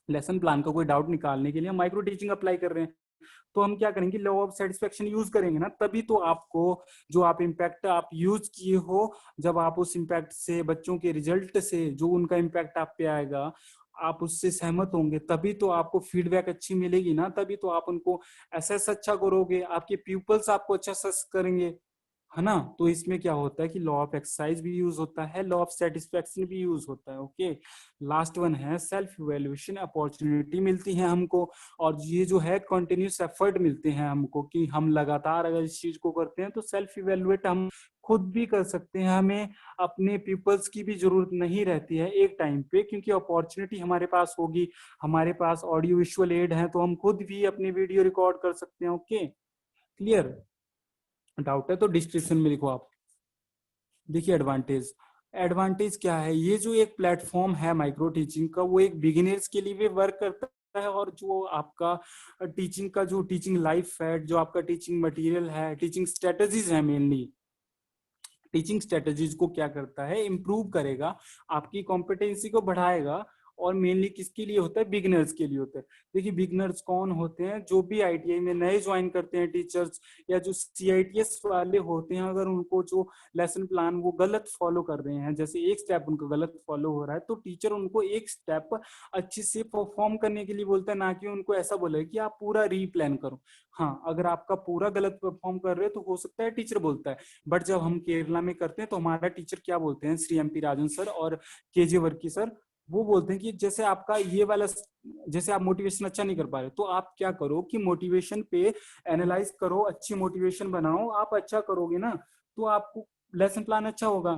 [SPEAKER 1] लेसन प्लान का कोई डाउट निकालने के लिए हम माइक्रो टीचिंग अप्लाई कर रहे हैं, तो हम क्या करेंगे, लॉ ऑफ सेटिस्फेक्शन यूज करेंगे ना, तभी तो आपको जो आप इम्पैक्ट आप यूज किए हो, जब आप उस इम्पैक्ट से बच्चों के रिजल्ट से जो उनका इम्पैक्ट आप पे आएगा आप उससे सहमत होंगे, तभी तो आपको फीडबैक अच्छी मिलेगी ना, तभी तो आप उनको एसेस अच्छा करोगे, आपके प्यूपल्स आपको अच्छा असेस करेंगे, है ना। तो इसमें क्या होता है कि लॉ ऑफ एक्सरसाइज भी यूज होता है, लॉ ऑफ सेटिस्फेक्शन भी यूज होता है। ओके, लास्ट वन है सेल्फ इवेल्युएशन, अपॉर्चुनिटी मिलती है हमको, और ये जो है कंटिन्यूस एफर्ट मिलते हैं हमको कि हम लगातार अगर इस चीज को करते हैं तो सेल्फ इवेल्युएट हम खुद भी कर सकते हैं, हमें अपने पीपल्स की भी जरूरत नहीं रहती है एक टाइम पे, क्योंकि अपॉर्चुनिटी हमारे पास होगी, हमारे पास ऑडियो विजुअल एड है, तो हम खुद भी अपनी वीडियो रिकॉर्ड कर सकते हैं। Okay, clear? डाउट है तो डिस्क्रिप्शन में लिखो आप। देखिए एडवांटेज, एडवांटेज क्या है, ये जो एक प्लेटफॉर्म है माइक्रो टीचिंग का वो एक बिगिनर्स के लिए भी वर्क करता है, और जो आपका टीचिंग का जो टीचिंग लाइफ है, जो आपका टीचिंग मटेरियल है, टीचिंग स्ट्रेटजीज है, मेनली टीचिंग स्ट्रेटजीज को क्या करता है, इम्प्रूव करेगा, आपकी कॉम्पिटेंसी को बढ़ाएगा, और मेनली किसके लिए होता है, बिगिनर्स के लिए होता है। देखिए बिगिनर्स कौन होते हैं, जो भी आईटीआई में नए ज्वाइन करते हैं टीचर्स, या जो सीआईटीएस वाले होते हैं, अगर उनको जो लेसन प्लान वो गलत फॉलो कर रहे हैं, जैसे एक स्टेप उनको गलत फॉलो हो रहा है, तो टीचर उनको एक स्टेप अच्छे से परफॉर्म करने के लिए बोलता है, ना कि उनको ऐसा बोले कि आप पूरा रीप्लान करो। हाँ, अगर आपका पूरा गलत परफॉर्म कर रहे हो तो हो सकता है टीचर बोलता है, बट जब हम केरला में करते हैं तो हमारा टीचर क्या बोलते हैं, श्री एमपी राजन सर और केजे वर्की सर, वो बोलते हैं कि जैसे आपका ये वाला, जैसे आप मोटिवेशन अच्छा नहीं कर पा रहे तो आप क्या करो कि मोटिवेशन पे एनालाइज करो, अच्छी मोटिवेशन बनाओ, आप अच्छा करोगे ना तो आपको लेसन प्लान अच्छा होगा।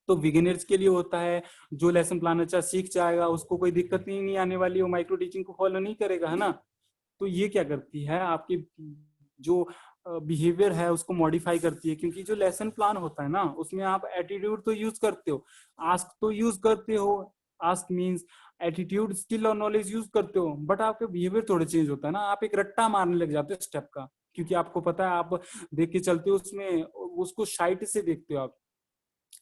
[SPEAKER 1] तो बिगिनर्स के लिए होता है, जो लेसन प्लान अच्छा सीख जाएगा उसको कोई दिक्कत नहीं आने वाली, वो माइक्रो टीचिंग को फॉलो नहीं करेगा, है ना। तो ये क्या करती है, आपकी जो बिहेवियर है उसको मॉडिफाई करती है, क्योंकि जो लेसन प्लान होता है ना उसमें आप एटीट्यूड तो यूज करते हो, आस्क तो यूज करते हो, आस्क मींस एटीट्यूड, स्किल और नॉलेज यूज करते हो, बट आपका बिहेवियर थोड़ा चेंज होता है ना, आप एक रट्टा मारने लग जाते हो स्टेप का, क्योंकि आपको पता है आप देख के चलते हो उसमें, उसको साइट से देखते हो आप।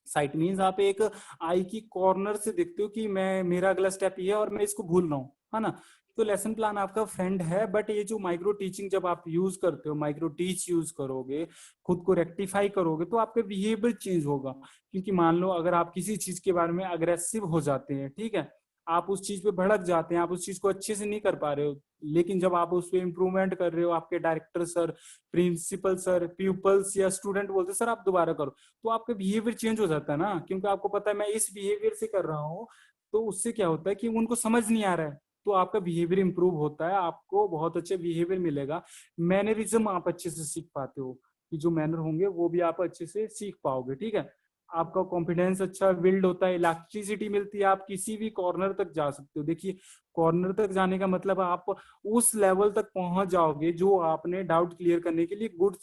[SPEAKER 1] साइट मीन्स आप एक आई की कॉर्नर से देखते हो कि मैं, मेरा अगला स्टेप ये है और मैं इसको भूल रहा हूँ, है ना। तो लेसन प्लान आपका फ्रेंड है, बट ये जो माइक्रो टीचिंग जब आप यूज करते हो, माइक्रो टीच यूज करोगे, खुद को रेक्टिफाई करोगे, तो आपका बिहेवियर चेंज होगा। क्योंकि मान लो अगर आप किसी चीज के बारे में अग्रेसिव हो जाते हैं, ठीक है, आप उस चीज पे भड़क जाते हैं, आप उस चीज को अच्छे से नहीं कर पा रहे हो, लेकिन जब आप उस पर इम्प्रूवमेंट कर रहे हो, आपके director sir, principal sir, pupils या स्टूडेंट बोलते सर आप दोबारा करो, तो आपका बिहेवियर चेंज हो जाता है ना, क्योंकि आपको पता है मैं इस बिहेवियर से कर रहा हूँ, तो उससे क्या होता है कि उनको समझ नहीं आ रहा है, तो आपका बिहेवियर इंप्रूव होता है, आपको बहुत अच्छे बिहेवियर मिलेगा, मैनरिज्म आप अच्छे से सीख पाते हो, कि जो मैनर होंगे वो भी आप अच्छे से सीख पाओगे, ठीक है। आपका कॉन्फिडेंस अच्छा बिल्ड होता है, इलेक्ट्रिसिटी मिलती है, आप किसी भी कॉर्नर तक जा सकते हो। देखिए कॉर्नर तक जाने का मतलब आप उस लेवल तक पहुंच जाओगे जो आपने डाउट क्लियर करने के लिए गुड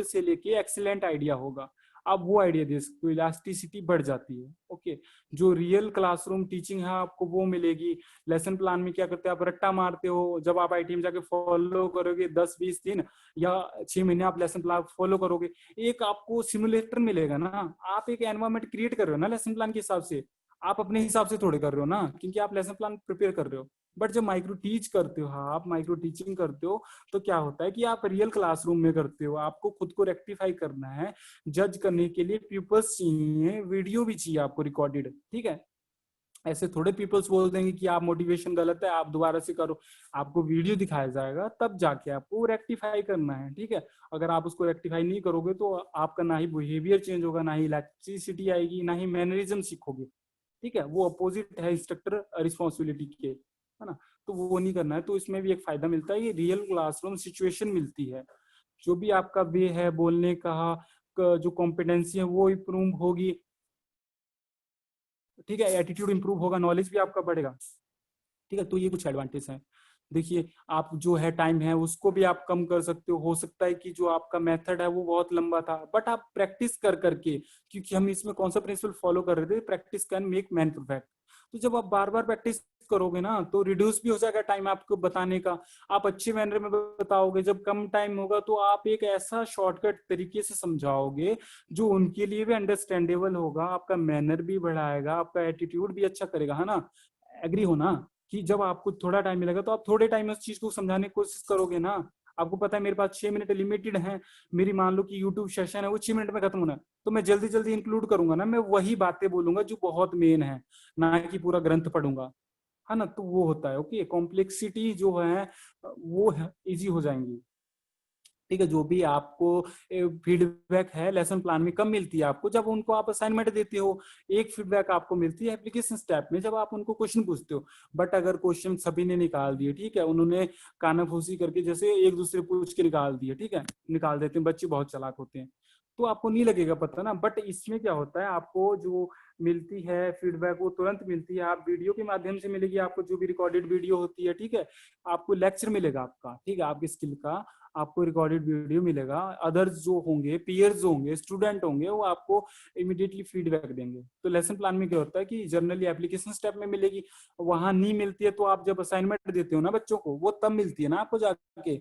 [SPEAKER 1] से लेके एक्सीलेंट आइडिया होगा, आप वो आइडिया दे सकते हो, इलास्टिसिटी बढ़ जाती है। ओके, जो रियल क्लासरूम टीचिंग है आपको वो मिलेगी। लेसन प्लान में क्या करते हैं, आप रट्टा मारते हो, जब आप आईटी में जाके फॉलो करोगे 10-20 दिन या 6 महीने आप लेसन प्लान फॉलो करोगे, एक आपको सिमुलेटर मिलेगा ना, आप एक एनवायरमेंट क्रिएट कर रहे हो ना लेसन प्लान के हिसाब से, आप अपने हिसाब से थोड़े कर रहे हो ना, क्योंकि आप लेसन प्लान प्रिपेयर कर रहे हो। बट जब माइक्रो टीच करते हो, हाँ आप माइक्रो टीचिंग करते हो, तो क्या होता है कि आप रियल क्लासरूम में करते हो, आपको खुद को रेक्टिफाई करना है, जज करने के लिए पीपल्स चाहिए, वीडियो भी चाहिए आपको रिकॉर्डेड, ठीक है। ऐसे थोड़े पीपल्स बोल देंगे कि आप मोटिवेशन गलत है आप दोबारा से करो, आपको वीडियो दिखाया जाएगा तब जाके आपको रेक्टिफाई करना है, ठीक है। अगर आप उसको रेक्टिफाई नहीं करोगे तो आपका ना ही बिहेवियर चेंज होगा, ना ही इलेक्ट्रिसिटी आएगी, ना ही मैनरिज्म सीखोगे, ठीक है। वो अपोजिट है इंस्ट्रक्टर रिस्पॉन्सिबिलिटी के, है ना। तो वो नहीं करना है, तो इसमें भी एक फायदा मिलता है, ये रियल क्लासरूम सिचुएशन मिलती है, जो भी आपका वे है बोलने का, जो कॉम्पिटेंसी है वो इम्प्रूव होगी, ठीक है, एटीट्यूड इंप्रूव होगा, नॉलेज भी आपका बढ़ेगा, ठीक है। तो ये कुछ एडवांटेज है। देखिए आप जो है टाइम है उसको भी आप कम कर सकते हो सकता है कि जो आपका मेथड है वो बहुत लंबा था, बट आप प्रैक्टिस कर करके, क्योंकि हम इसमें कौन सा प्रिंसिपल फॉलो कर रहे थे, practice can make man perfect. तो जब आप बार बार प्रैक्टिस करोगे ना तो रिड्यूस भी हो जाएगा टाइम आपको बताने का, आप अच्छे मैनर में बताओगे। जब कम टाइम होगा तो आप एक ऐसा शॉर्टकट तरीके से समझाओगे जो उनके लिए भी अंडरस्टैंडेबल होगा, आपका मैनर भी बढ़ाएगा, आपका एटीट्यूड भी अच्छा करेगा, है ना। एग्री हो ना कि जब आपको थोड़ा टाइम मिलेगा तो आप थोड़े टाइम में उस चीज को समझाने की कोशिश करोगे ना। आपको पता है मेरे पास 6 मिनट लिमिटेड है, मेरी मान लो कि यूट्यूब सेशन है वो 6 मिनट में खत्म होना है, तो मैं जल्दी जल्दी इंक्लूड करूंगा ना, मैं वही बातें बोलूंगा जो बहुत मेन है, ना कि पूरा ग्रंथ पढ़ूंगा, है ना। तो वो होता है ओके, कॉम्प्लेक्सिटी जो है वो इजी हो जाएंगी। ठीक है, जो भी आपको फीडबैक है लेसन प्लान में कब मिलती है आपको, जब उनको आप असाइनमेंट देते हो। एक फीडबैक आपको मिलती है एप्लीकेशन स्टेप में, जब आप उनको क्वेश्चन पूछते हो। बट अगर क्वेश्चन सभी ने निकाल दिए, ठीक है, उन्होंने कानाफूसी करके जैसे एक दूसरे पूछ के निकाल दिए, ठीक है, निकाल देते हैं, बच्चे बहुत चालाक होते हैं, तो आपको नहीं लगेगा पता ना। बट इसमें क्या होता है, आपको जो मिलती है फीडबैक वो तुरंत मिलती है, आप वीडियो के माध्यम से मिलेगी आपको, जो भी रिकॉर्डेड वीडियो होती है, ठीक है, आपको लेक्चर मिलेगा आपका, ठीक है, आपकी स्किल का आपको रिकॉर्डेड वीडियो मिलेगा। अदर्स जो होंगे, पीयर्स होंगे, स्टूडेंट होंगे, वो आपको इमीडिएटली फीडबैक देंगे। तो लेसन प्लान में क्या होता है कि जनरली एप्लीकेशन स्टेप में मिलेगी, वहां नहीं मिलती है तो आप जब असाइनमेंट देते हो ना बच्चों को, वो तब मिलती है ना आपको जाके,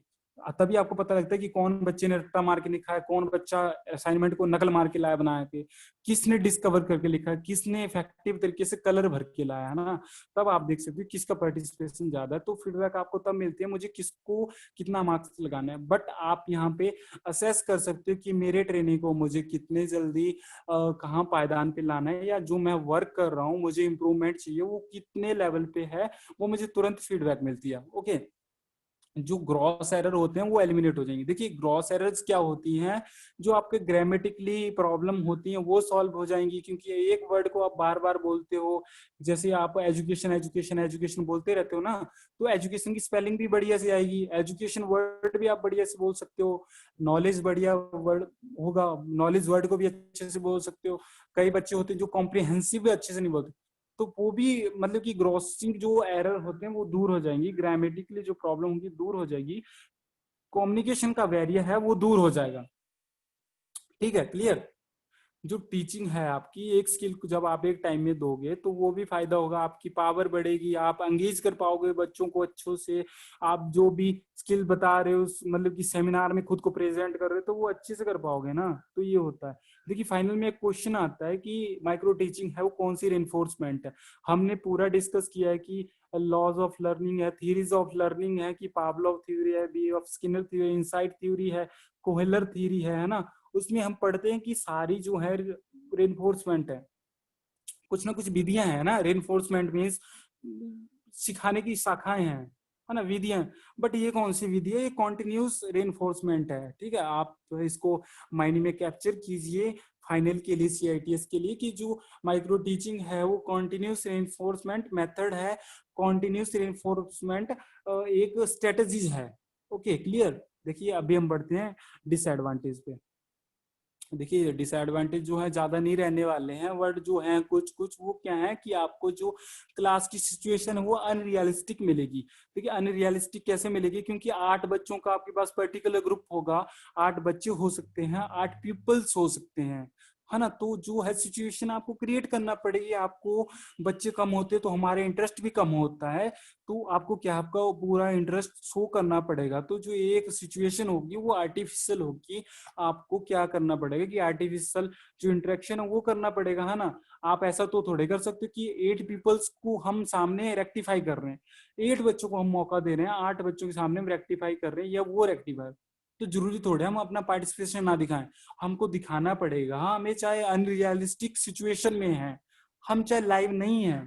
[SPEAKER 1] तभी आपको पता लगता है कि कौन बच्चे ने रट्टा मार के लिखा है, कौन बच्चा असाइनमेंट को नकल मार के लाया बना के, किसने डिस्कवर करके लिखा है, किसने इफेक्टिव तरीके से कलर भर के लाया, है ना। तब आप देख सकते हो किसका पार्टिसिपेशन ज्यादा है, तो फीडबैक आपको तब मिलती है मुझे किसको कितना मार्क्स लगाना है। बट आप यहाँ पे असेस कर सकते हो कि मेरे ट्रेनिंग को मुझे कितने जल्दी कहाँ पायदान पे लाना है, या जो मैं वर्क कर रहा हूँ मुझे इम्प्रूवमेंट चाहिए वो कितने लेवल पे है, वो मुझे तुरंत फीडबैक मिलती है। ओके, जो ग्रॉस एरर होते हैं वो एलिमिनेट हो जाएंगे। देखिए ग्रॉस एरर्स क्या होती हैं, जो आपके ग्रामेटिकली प्रॉब्लम होती हैं वो सॉल्व हो जाएंगी, क्योंकि एक वर्ड को आप बार बार बोलते हो। जैसे आप एजुकेशन एजुकेशन एजुकेशन बोलते रहते हो ना, तो एजुकेशन की स्पेलिंग भी बढ़िया से आएगी, एजुकेशन वर्ड भी आप बढ़िया से बोल सकते हो, नॉलेज बढ़िया वर्ड होगा, नॉलेज वर्ड को भी अच्छे से बोल सकते हो। कई बच्चे होते हैं जो कॉम्प्रिहेंसिव भी अच्छे से नहीं बोलते, तो वो भी मतलब कि ग्रॉसिंग जो एरर होते हैं वो दूर हो जाएंगी, ग्रामेटिकली जो प्रॉब्लम होगी दूर हो जाएगी, कम्युनिकेशन का बैरियर है वो दूर हो जाएगा। ठीक है, क्लियर। जो टीचिंग है आपकी एक स्किल को जब आप एक टाइम में दोगे तो वो भी फायदा होगा, आपकी पावर बढ़ेगी, आप एंगेज कर पाओगे बच्चों को अच्छों से। आप जो भी स्किल बता रहे हो मतलब कि सेमिनार में खुद को प्रेजेंट कर रहे हो तो वो अच्छे से कर पाओगे ना। तो ये होता है। देखिए फाइनल में एक क्वेश्चन आता है कि माइक्रो टीचिंग है वो कौन सी रेनफोर्समेंट है। हमने पूरा डिस्कस किया है कि लॉज ऑफ लर्निंग है, थ्योरीज ऑफ लर्निंग है, कि पावलोव थ्योरी है, B F Skinner theory, insight theory है, कोहेलर थ्योरी है ना। उसमें हम पढ़ते हैं कि सारी जो है रेनफोर्समेंट है, कुछ ना कुछ विधियां हैं ना, रेनफोर्समेंट मीन्स सिखाने की शाखाएं हैं, है ना, विधियां। बट ये कौन सी विधि है, ये कॉन्टिन्यूस रेनफोर्समेंट है। ठीक है, आप इसको माइंड में कैप्चर कीजिए फाइनल के लिए, सीआईटीएस के लिए, कि जो माइक्रो टीचिंग है वो कॉन्टिन्यूस रेनफोर्समेंट मेथड है, कॉन्टिन्यूस रेनफोर्समेंट एक स्ट्रेटेजीज है। Okay clear. देखिए अभी हम बढ़ते हैं डिसएडवांटेज पे। देखिए डिसएडवांटेज जो है ज्यादा नहीं रहने वाले हैं, वर्ड जो है कुछ कुछ वो क्या है कि आपको जो क्लास की सिचुएशन है वो अनरियलिस्टिक मिलेगी। देखिए अनरियलिस्टिक कैसे मिलेगी, क्योंकि 8 बच्चों का आपके पास पर्टिकुलर ग्रुप होगा, 8 बच्चे हो सकते हैं, 8 पीपल्स हो सकते हैं, है ना। तो जो है सिचुएशन आपको क्रिएट करना पड़ेगी। आपको बच्चे कम होते तो हमारे इंटरेस्ट भी कम होता है, तो आपको क्या आपका पूरा इंटरेस्ट शो करना पड़ेगा। तो जो एक सिचुएशन होगी वो आर्टिफिशियल होगी, आपको क्या करना पड़ेगा कि आर्टिफिशियल जो इंटरेक्शन है वो करना पड़ेगा, है ना। आप ऐसा तो थोड़े कर सकते हो कि 8 पीपल्स को हम सामने रेक्टिफाई कर रहे हैं, 8 बच्चों को हम मौका दे रहे हैं, 8 बच्चों के सामने हम रेक्टिफाई कर रहे हैं, या वो रेक्टिफाई। तो जरूरी थोड़े हम अपना पार्टिसिपेशन ना दिखाएं, हमको दिखाना पड़ेगा, हमें चाहे अनरियलिस्टिक सिचुएशन में है, हम चाहे लाइव नहीं है,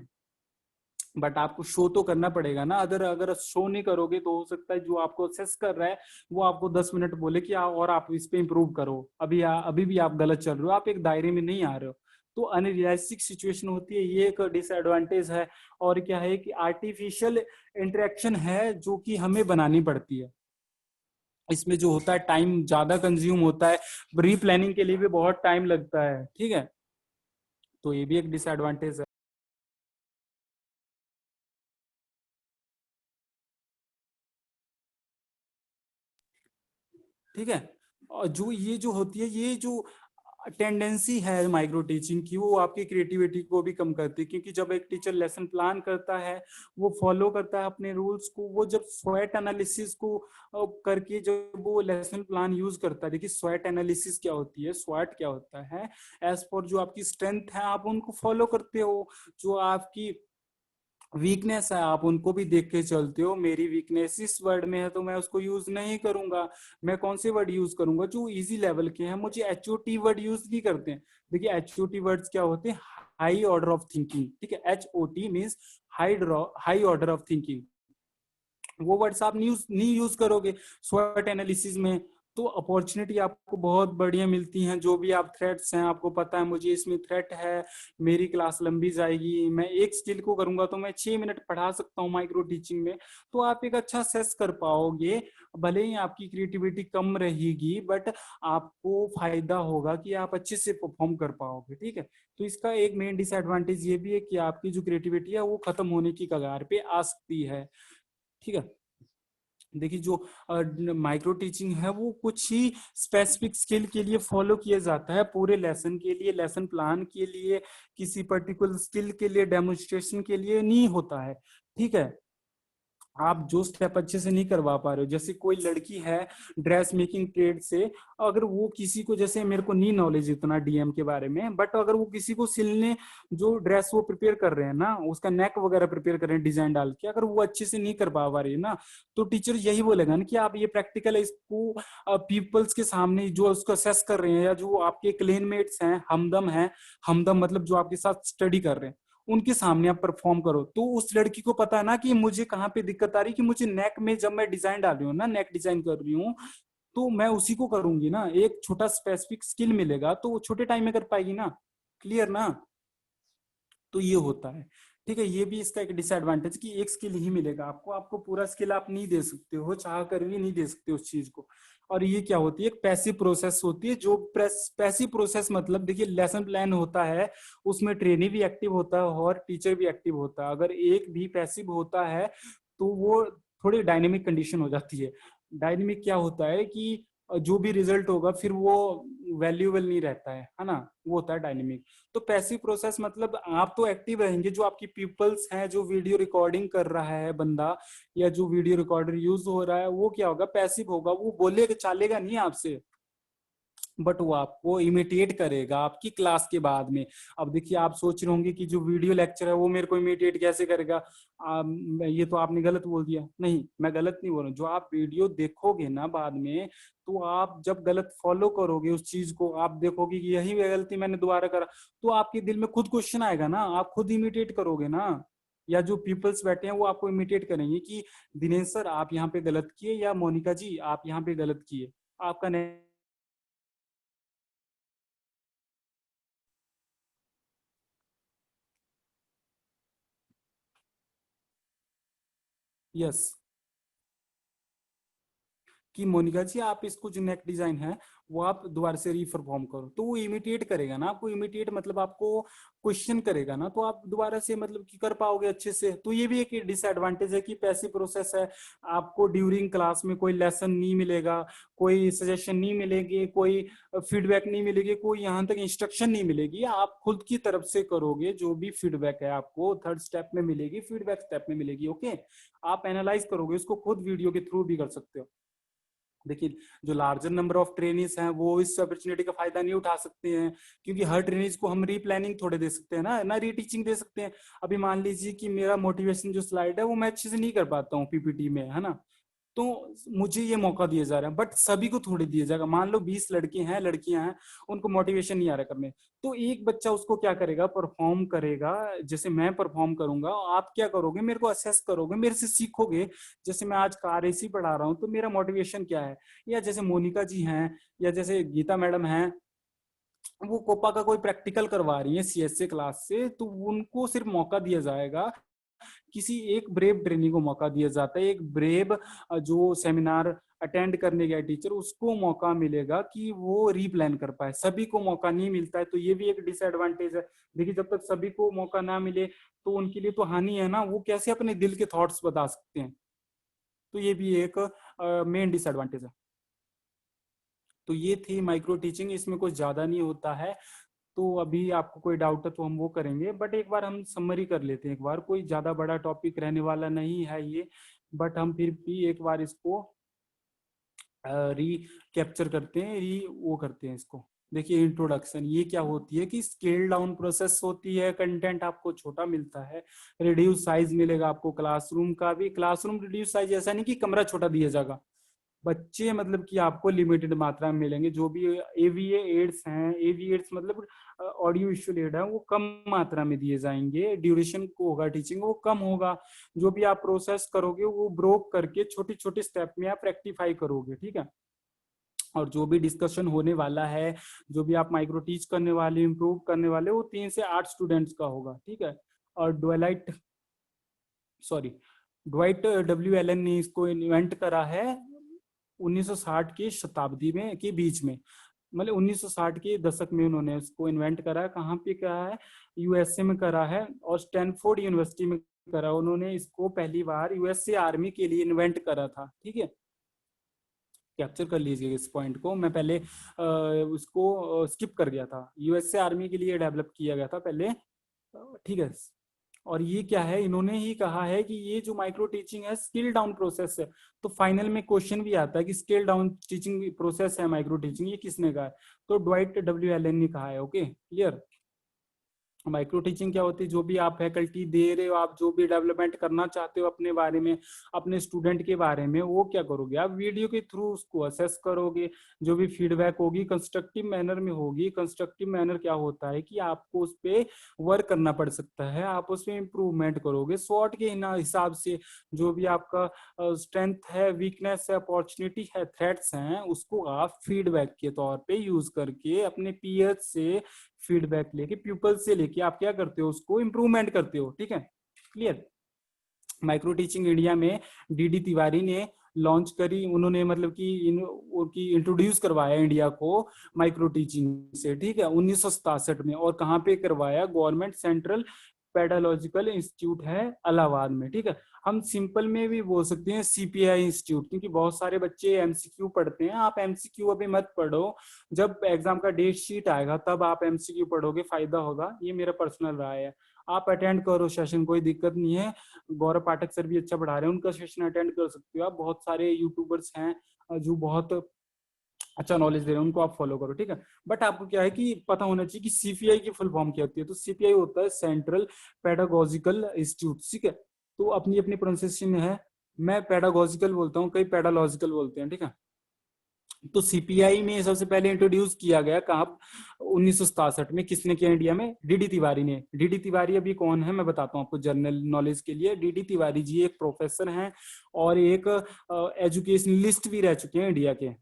[SPEAKER 1] बट आपको शो तो करना पड़ेगा ना। अगर अगर शो नहीं करोगे तो हो सकता है जो आपको असेस कर रहा है वो आपको 10 मिनट बोले कि और आप इस पे इम्प्रूव करो, अभी भी आप गलत चल रहे हो, आप एक दायरे में नहीं आ रहे हो। तो अनरियलिस्टिक सिचुएशन होती है, ये एक डिसएडवांटेज है। और क्या है कि आर्टिफिशियल इंटरेक्शन है जो कि हमें बनानी पड़ती है, इसमें जो होता है टाइम ज्यादा कंज्यूम होता है, प्री प्लानिंग के लिए भी बहुत टाइम लगता है। ठीक है, तो ये भी एक डिसएडवांटेज है। ठीक है। और जो ये जो होती है, ये जो टेंडेंसी है माइक्रो टीचिंग की, वो आपकी क्रिएटिविटी को भी कम करती है, क्योंकि जब एक टीचर लेसन प्लान करता है, वो फॉलो करता है अपने रूल्स को, वो जब स्वैट एनालिसिस को करके जब वो लेसन प्लान यूज करता है, देखिए स्वैट एनालिसिस क्या होती है, स्वैट क्या होता है, एज पर जो आपकी स्ट्रेंथ है आप उनको फॉलो करते हो, जो आपकी वीकनेस है आप उनको भी देख के चलते हो, मेरी वीकनेस इस वर्ड में है तो मैं उसको यूज नहीं करूंगा, मैं कौन से वर्ड यूज करूंगा जो इजी लेवल के हैं, मुझे एचओटी वर्ड यूज नहीं करते हैं। देखिए एचओटी वर्ड्स क्या होते हैं, हाई ऑर्डर ऑफ थिंकिंग, ठीक है, HOT means high order of thinking, वो वर्ड्स आप नहीं यूज करोगे स्वॉट एनालिसिस में। तो अपॉर्चुनिटी आपको बहुत बढ़िया मिलती हैं, जो भी आप थ्रेट्स हैं, आपको पता है मुझे इसमें थ्रेट है, मेरी क्लास लंबी जाएगी, मैं एक स्किल को करूंगा तो मैं 6 मिनट पढ़ा सकता हूँ माइक्रो टीचिंग में, तो आप एक अच्छा सेस कर पाओगे। भले ही आपकी क्रिएटिविटी कम रहेगी, बट आपको फायदा होगा कि आप अच्छे से परफॉर्म कर पाओगे, ठीक है। तो इसका एक मेन डिसएडवांटेज ये भी है कि आपकी जो क्रिएटिविटी है वो खत्म होने की कगार पे आ सकती है, ठीक है। देखिए जो माइक्रो टीचिंग है वो कुछ ही स्पेसिफिक स्किल के लिए फॉलो किया जाता है, पूरे लेसन के लिए, लेसन प्लान के लिए, किसी पर्टिकुलर स्किल के लिए, डेमोन्स्ट्रेशन के लिए नहीं होता है, ठीक है। आप जो स्टेप अच्छे से नहीं करवा पा रहे हो, जैसे कोई लड़की है ड्रेस मेकिंग ट्रेड से, अगर वो किसी को, जैसे मेरे को नहीं नॉलेज इतना डीएम के बारे में, बट अगर वो किसी को सिलने, जो ड्रेस वो प्रिपेयर कर रहे हैं ना, उसका नेक वगैरह प्रिपेयर कर रहे हैं डिजाइन डाल के, अगर वो अच्छे से नहीं कर पा रही है ना, तो टीचर यही बोलेगा ना कि आप ये प्रैक्टिकल है, इसको पीपल्स के सामने जो उसको असेस कर रहे हैं, या जो आपके क्लेनमेट्स हैं, हमदम है, हमदम मतलब जो आपके साथ स्टडी कर रहे हैं, उनके सामने आप परफॉर्म करो, तो उस लड़की को पता है ना कि मुझे कहाँ पे दिक्कत आ रही है, कि मुझे नेक में जब मैं डिजाइन डाल रही हूँ ना, नेक डिजाइन कर रही हूँ, तो मैं उसी को करूंगी ना, एक छोटा स्पेसिफिक स्किल मिलेगा तो वो छोटे टाइम में कर पाएगी ना, क्लियर ना। तो ये होता है, ठीक है। ये भी इसका एक डिसएडवांटेज कि एक स्किल ही मिलेगा आपको, आपको पूरा स्किल आप नहीं दे सकते हो, चाह कर भी नहीं दे सकते उस चीज को। और ये क्या होती है, एक पैसिव प्रोसेस होती है, जो पैसिव प्रोसेस मतलब देखिए लेसन प्लान होता है, उसमें ट्रेनी भी एक्टिव होता है और टीचर भी एक्टिव होता है, अगर एक भी पैसिव होता है तो वो थोड़ी डायनेमिक कंडीशन हो जाती है। डायनेमिक क्या होता है कि जो भी रिजल्ट होगा फिर वो वैल्यूएबल नहीं रहता है ना, वो होता है डायनेमिक। तो पैसिव प्रोसेस मतलब आप तो एक्टिव रहेंगे, जो आपकी पीपल्स हैं, जो वीडियो रिकॉर्डिंग कर रहा है बंदा, या जो वीडियो रिकॉर्डर यूज हो रहा है, वो क्या होगा, पैसिव होगा, वो बोलेगा चालेगा नहीं आपसे, बट वो आपको इमिटेट करेगा आपकी क्लास के बाद में। अब देखिए आप सोच रहे होंगे कि जो वीडियो लेक्चर है वो मेरे को इमिटेट कैसे करेगा, ये तो आपने गलत बोल दिया, नहीं मैं गलत नहीं बोल रहा हूँ, जो आप वीडियो देखोगे ना बाद में, तो आप जब गलत फॉलो करोगे उस चीज को, आप देखोगे कि यही गलती मैंने दोबारा करा, तो आपके दिल में खुद क्वेश्चन आएगा ना, आप खुद इमिटेट करोगे ना, या जो पीपल्स बैठे हैं वो आपको इमिटेट करेंगे कि दिनेश सर आप यहाँ पे गलत किए, या मोनिका जी आप यहाँ पे गलत किए, आपका यस, कि मोनिका जी आप इसको जो नेक डिजाइन है वो आप दोबारा से रीपरफॉर्म करो, तो वो इमिटेट करेगा ना आपको, इमिटेट मतलब आपको क्वेश्चन करेगा ना, तो आप दोबारा से मतलब कि कर पाओगे अच्छे से। तो ये भी एक डिसएडवांटेज है कि पैसिव प्रोसेस है, आपको ड्यूरिंग क्लास में कोई लेसन नहीं मिलेगा, कोई सजेशन नहीं मिलेगी, कोई फीडबैक नहीं मिलेगी, कोई यहाँ तक इंस्ट्रक्शन नहीं मिलेगी, आप खुद की तरफ से करोगे, जो भी फीडबैक है आपको थर्ड स्टेप में मिलेगी, फीडबैक स्टेप में मिलेगी, ओके। आप एनालाइज करोगे उसको खुद, वीडियो के थ्रू भी कर सकते हो। देखिए जो लार्जर नंबर ऑफ ट्रेनिज हैं वो इस अपॉर्चुनिटी का फायदा नहीं उठा सकते हैं, क्योंकि हर ट्रेनिज को हम रीप्लानिंग थोड़े दे सकते हैं ना रीटीचिंग दे सकते हैं। अभी मान लीजिए कि मेरा मोटिवेशन जो स्लाइड है वो मैं अच्छे से नहीं कर पाता हूँ पीपीटी में, है ना, तो मुझे ये मौका दिया जा रहा है, बट सभी को थोड़ी दिया जाएगा। मान लो 20 लड़के हैं, लड़कियां हैं, उनको मोटिवेशन नहीं आ रहा करने, तो एक बच्चा उसको क्या करेगा, परफॉर्म करेगा, जैसे मैं परफॉर्म करूंगा, आप क्या करोगे, मेरे को असेस करोगे, मेरे से सीखोगे। जैसे मैं आज कार एसी पढ़ा रहा हूँ तो मेरा मोटिवेशन क्या है, या जैसे मोनिका जी हैं, या जैसे गीता मैडम हैं, वो कोपा का कोई प्रैक्टिकल करवा रही है सीएसए क्लास से, तो उनको सिर्फ मौका दिया जाएगा, किसी एक ब्रेव ट्रेनी को मौका दिया जाता है, एक ब्रेव जो सेमिनार अटेंड करने गया टीचर, उसको मौका मिलेगा कि वो रीप्लान कर पाए, सभी को मौका नहीं मिलता है, तो ये भी एक डिसएडवांटेज है। देखिए जब तक सभी को मौका ना मिले तो उनके लिए तो हानि है ना, वो कैसे अपने दिल के थॉट्स बता सकते हैं, तो ये भी एक मेन डिसएडवांटेज है। तो ये थी माइक्रो टीचिंग, इसमें कुछ ज्यादा नहीं होता है। तो अभी आपको कोई डाउट है तो हम वो करेंगे, बट एक बार हम समरी कर लेते हैं। एक बार कोई ज्यादा बड़ा टॉपिक रहने वाला नहीं है ये, बट हम फिर भी एक बार इसको री कैप्चर करते हैं, री वो करते हैं इसको। देखिए इंट्रोडक्शन, ये क्या होती है कि स्केल डाउन प्रोसेस होती है, कंटेंट आपको छोटा मिलता है, रिड्यूस साइज मिलेगा आपको क्लासरूम का भी। क्लासरूम रिड्यूस साइज ऐसा नहीं कि कमरा छोटा दिया जाएगा, बच्चे मतलब कि आपको लिमिटेड मात्रा में मिलेंगे। जो भी एवीए एड्स हैं, एवी एड्स मतलब ऑडियो विजुअल एड है, वो कम मात्रा में दिए जाएंगे। ड्यूरेशन को होगा टीचिंग वो कम होगा। जो भी आप प्रोसेस करोगे वो ब्रोक करके छोटे छोटे स्टेप में आप रेक्टिफाई करोगे, ठीक है। और जो भी डिस्कशन होने वाला है, जो भी आप माइक्रो टीच करने वाले, इम्प्रूव करने वाले, वो 3 से 8 स्टूडेंट्स का होगा, ठीक है। और ड्वाइट डब्ल्यू एलन ने इसको इन्वेंट करा है 1960 की शताब्दी में के बीच में, मतलब 1960 के दशक में उन्होंने इसको इन्वेंट करा है। कहाँ पे करा है? यूएसए में करा है, और स्टैनफोर्ड यूनिवर्सिटी में करा। उन्होंने इसको पहली बार यूएसए आर्मी के लिए इन्वेंट करा था, ठीक है। कैप्चर कर लीजिए इस पॉइंट को, मैं पहले उसको स्किप कर गया था। यूएसए आर्मी के लिए डेवलप किया गया था पहले, ठीक है। और ये क्या है, इन्होंने ही कहा है कि ये जो माइक्रो टीचिंग है स्किल डाउन प्रोसेस है। तो फाइनल में क्वेश्चन भी आता है कि स्किल डाउन टीचिंग प्रोसेस है माइक्रो टीचिंग, ये किसने कहा है? तो ड्वाइट डब्ल्यू एलन ने कहा है। Okay, clear. माइक्रो टीचिंग क्या होती है? जो भी आप फैकल्टी दे रहे हो, आप जो भी डेवलपमेंट करना चाहते हो अपने बारे में, अपने स्टूडेंट के बारे में, वो क्या करोगे आप? वीडियो के थ्रू उसको असेस करोगे। जो भी फीडबैक होगी कंस्ट्रक्टिव मैनर में होगी। कंस्ट्रक्टिव मैनर क्या होता है कि आपको उस पर वर्क करना पड़ सकता है, आप उसमें इम्प्रूवमेंट करोगे शॉर्ट के हिसाब से। जो भी आपका स्ट्रेंथ है, वीकनेस है, अपॉर्चुनिटी है, थ्रेट्स हैं, उसको आप फीडबैक के तौर पे यूज करके अपने पीयर्स से फीडबैक लेके, प्यूपल से लेके आप क्या करते हो? उसको इम्प्रूवमेंट करते हो, ठीक है। क्लियर। माइक्रो टीचिंग इंडिया में डीडी तिवारी ने लॉन्च करी, उन्होंने मतलब कि इंट्रोड्यूस करवाया इंडिया को माइक्रो टीचिंग से, ठीक है, 1967 में। और कहाँ पे करवाया? गवर्नमेंट सेंट्रल पेडालॉजिकल इंस्टीट्यूट है इलाहाबाद में, ठीक है। हम सिंपल में भी बोल सकते हैं सीपीआई इंस्टीट्यूट, क्योंकि बहुत सारे बच्चे एमसीक्यू पढ़ते हैं। आप एमसीक्यू अभी मत पढ़ो, जब एग्जाम का डेट शीट आएगा तब आप एमसीक्यू पढ़ोगे, फायदा होगा। ये मेरा पर्सनल राय है। आप अटेंड करो सेशन, कोई दिक्कत नहीं है। गौरव पाठक सर भी अच्छा पढ़ा रहे हैं, उनका सेशन अटेंड कर सकते हो आप। बहुत सारे यूट्यूबर्स हैं जो बहुत अच्छा नॉलेज दे रहे हैं, उनको आप फॉलो करो, ठीक है। बट आपको क्या है कि पता होना चाहिए कि सीपीआई की फुल फॉर्म क्या होती है। तो सीपीआई होता है सेंट्रल पेडागोजिकल इंस्टीट्यूट, ठीक है। तो अपनी अपनी प्रोनाउंसिएशन है, मैं पेडागोजिकल बोलता हूँ, कई पेडालॉजिकल बोलते हैं, ठीक है। तो सीपीआई में सबसे पहले इंट्रोड्यूस किया गया कहाँ? 1967 में। किसने किया? इंडिया में डीडी तिवारी ने। डीडी तिवारी अभी कौन है मैं बताता हूँ आपको जनरल नॉलेज के लिए। डीडी तिवारी जी एक प्रोफेसर हैं और एक एजुकेशनलिस्ट भी रह चुके हैं इंडिया के,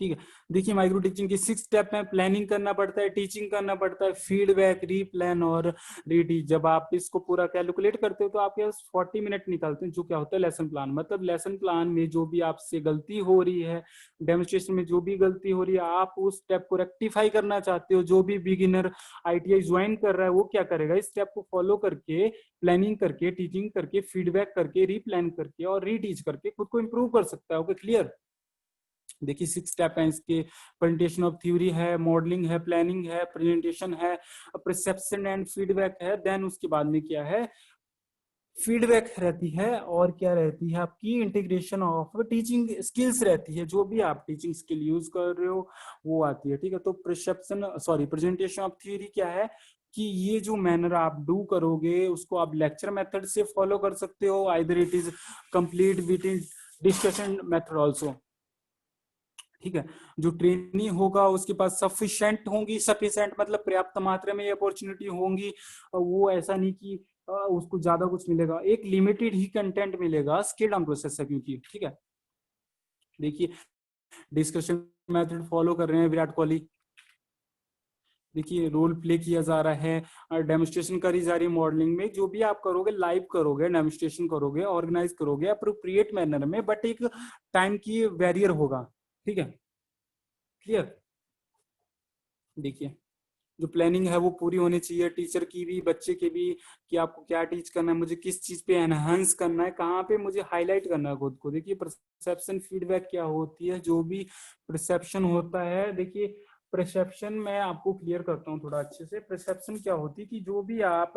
[SPEAKER 1] ठीक है। देखिए माइक्रो टीचिंग की 6 स्टेप है। प्लानिंग करना पड़ता है, टीचिंग करना पड़ता है, फीडबैक, रीप्लान और रीटीच। जब आप इसको पूरा कैलकुलेट करते हो तो आपके 40 मिनट निकलते हैं, जो क्या होता है लेसन प्लान। मतलब लेसन प्लान में जो भी आपसे गलती हो रही है, डेमोन्स्ट्रेशन में जो भी गलती हो रही है, आप उस स्टेप को रेक्टिफाई करना चाहते हो। जो भी बिगिनर आईटीआई ज्वाइन कर रहा है वो क्या करेगा? इस स्टेप को फॉलो करके, प्लानिंग करके, टीचिंग करके, फीडबैक करके, रीप्लान करके और रीटीच करके खुद को इंप्रूव कर सकता है। Okay, clear. देखिए 6 स्टेप है इसके। प्रेजेंटेशन ऑफ थ्योरी है, मॉडलिंग है, प्लानिंग है, प्रेजेंटेशन है, परसेप्शन एंड फीडबैक है। देन उसके बाद में क्या है? फीडबैक रहती है, और क्या रहती है आपकी? इंटीग्रेशन ऑफ टीचिंग स्किल्स रहती है। जो भी आप टीचिंग स्किल यूज कर रहे हो वो आती है, ठीक है। तो प्रेजेंटेशन ऑफ थ्योरी क्या है कि ये जो मैनर आप डू करोगे उसको आप लेक्चर मेथड से फॉलो कर सकते हो, either it is complete with discussion method also, ठीक है। जो ट्रेनी होगा उसके पास सफिशिएंट होंगी, सफिशिएंट मतलब पर्याप्त मात्रा में अपॉर्चुनिटी होंगी। वो ऐसा नहीं कि उसको ज्यादा कुछ मिलेगा, एक लिमिटेड ही कंटेंट मिलेगा। स्किल डाउन प्रोसेस है क्योंकि, ठीक है। देखिए डिस्कशन मेथड फॉलो कर रहे हैं विराट कोहली। देखिए रोल प्ले किया जा रहा है, डेमोन्स्ट्रेशन करी जा रही है। मॉडलिंग में जो भी आप करोगे, लाइव करोगे, डेमोन्स्ट्रेशन करोगे, ऑर्गेनाइज करोगे अप्रोप्रिएट मैनर में, बट एक टाइम की बैरियर होगा, ठीक है। क्लियर। देखिए जो प्लानिंग है वो पूरी होनी चाहिए, टीचर की भी बच्चे की भी, कि आपको क्या टीच करना है, मुझे किस चीज पे एनहांस करना है, कहाँ पे मुझे हाईलाइट करना है खुद को। देखिए परसेप्शन फीडबैक क्या होती है, जो भी परसेप्शन होता है, देखिए परसेप्शन मैं आपको क्लियर करता हूँ थोड़ा अच्छे से। परसेप्शन क्या होती है कि जो भी आप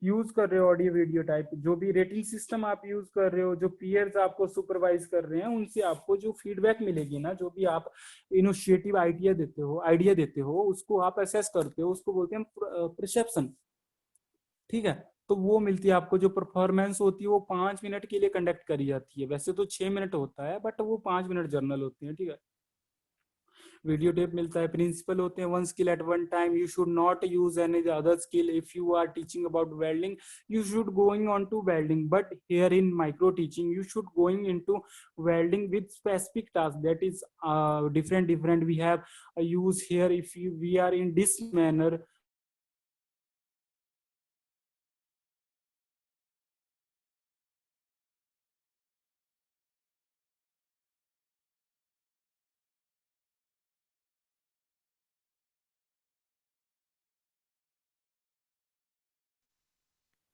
[SPEAKER 1] यूज कर रहे हो ऑडियो वीडियो टाइप, जो भी रेटिंग सिस्टम आप यूज कर रहे हो, जो पीयर्स आपको सुपरवाइज कर रहे हैं, उनसे आपको जो फीडबैक मिलेगी ना, जो भी आप इनिशिएटिव आइडिया देते हो, उसको आप असेस करते हो, उसको बोलते हैं परसेप्शन। ठीक है, तो वो मिलती है आपको। जो परफॉर्मेंस होती है वो 5 मिनट के लिए कंडक्ट करी जाती है, वैसे तो 6 मिनट होता है, बट वो 5 मिनट जर्नल होती है। ठीक है, वीडियो टेप मिलता है। प्रिंसिपल होते हैं one skill at one time, you should not use any other skill. If you are teaching about welding, you should going on to welding, but here in micro teaching you should going into welding with specific task, that is different we have use here. If we are in this manner,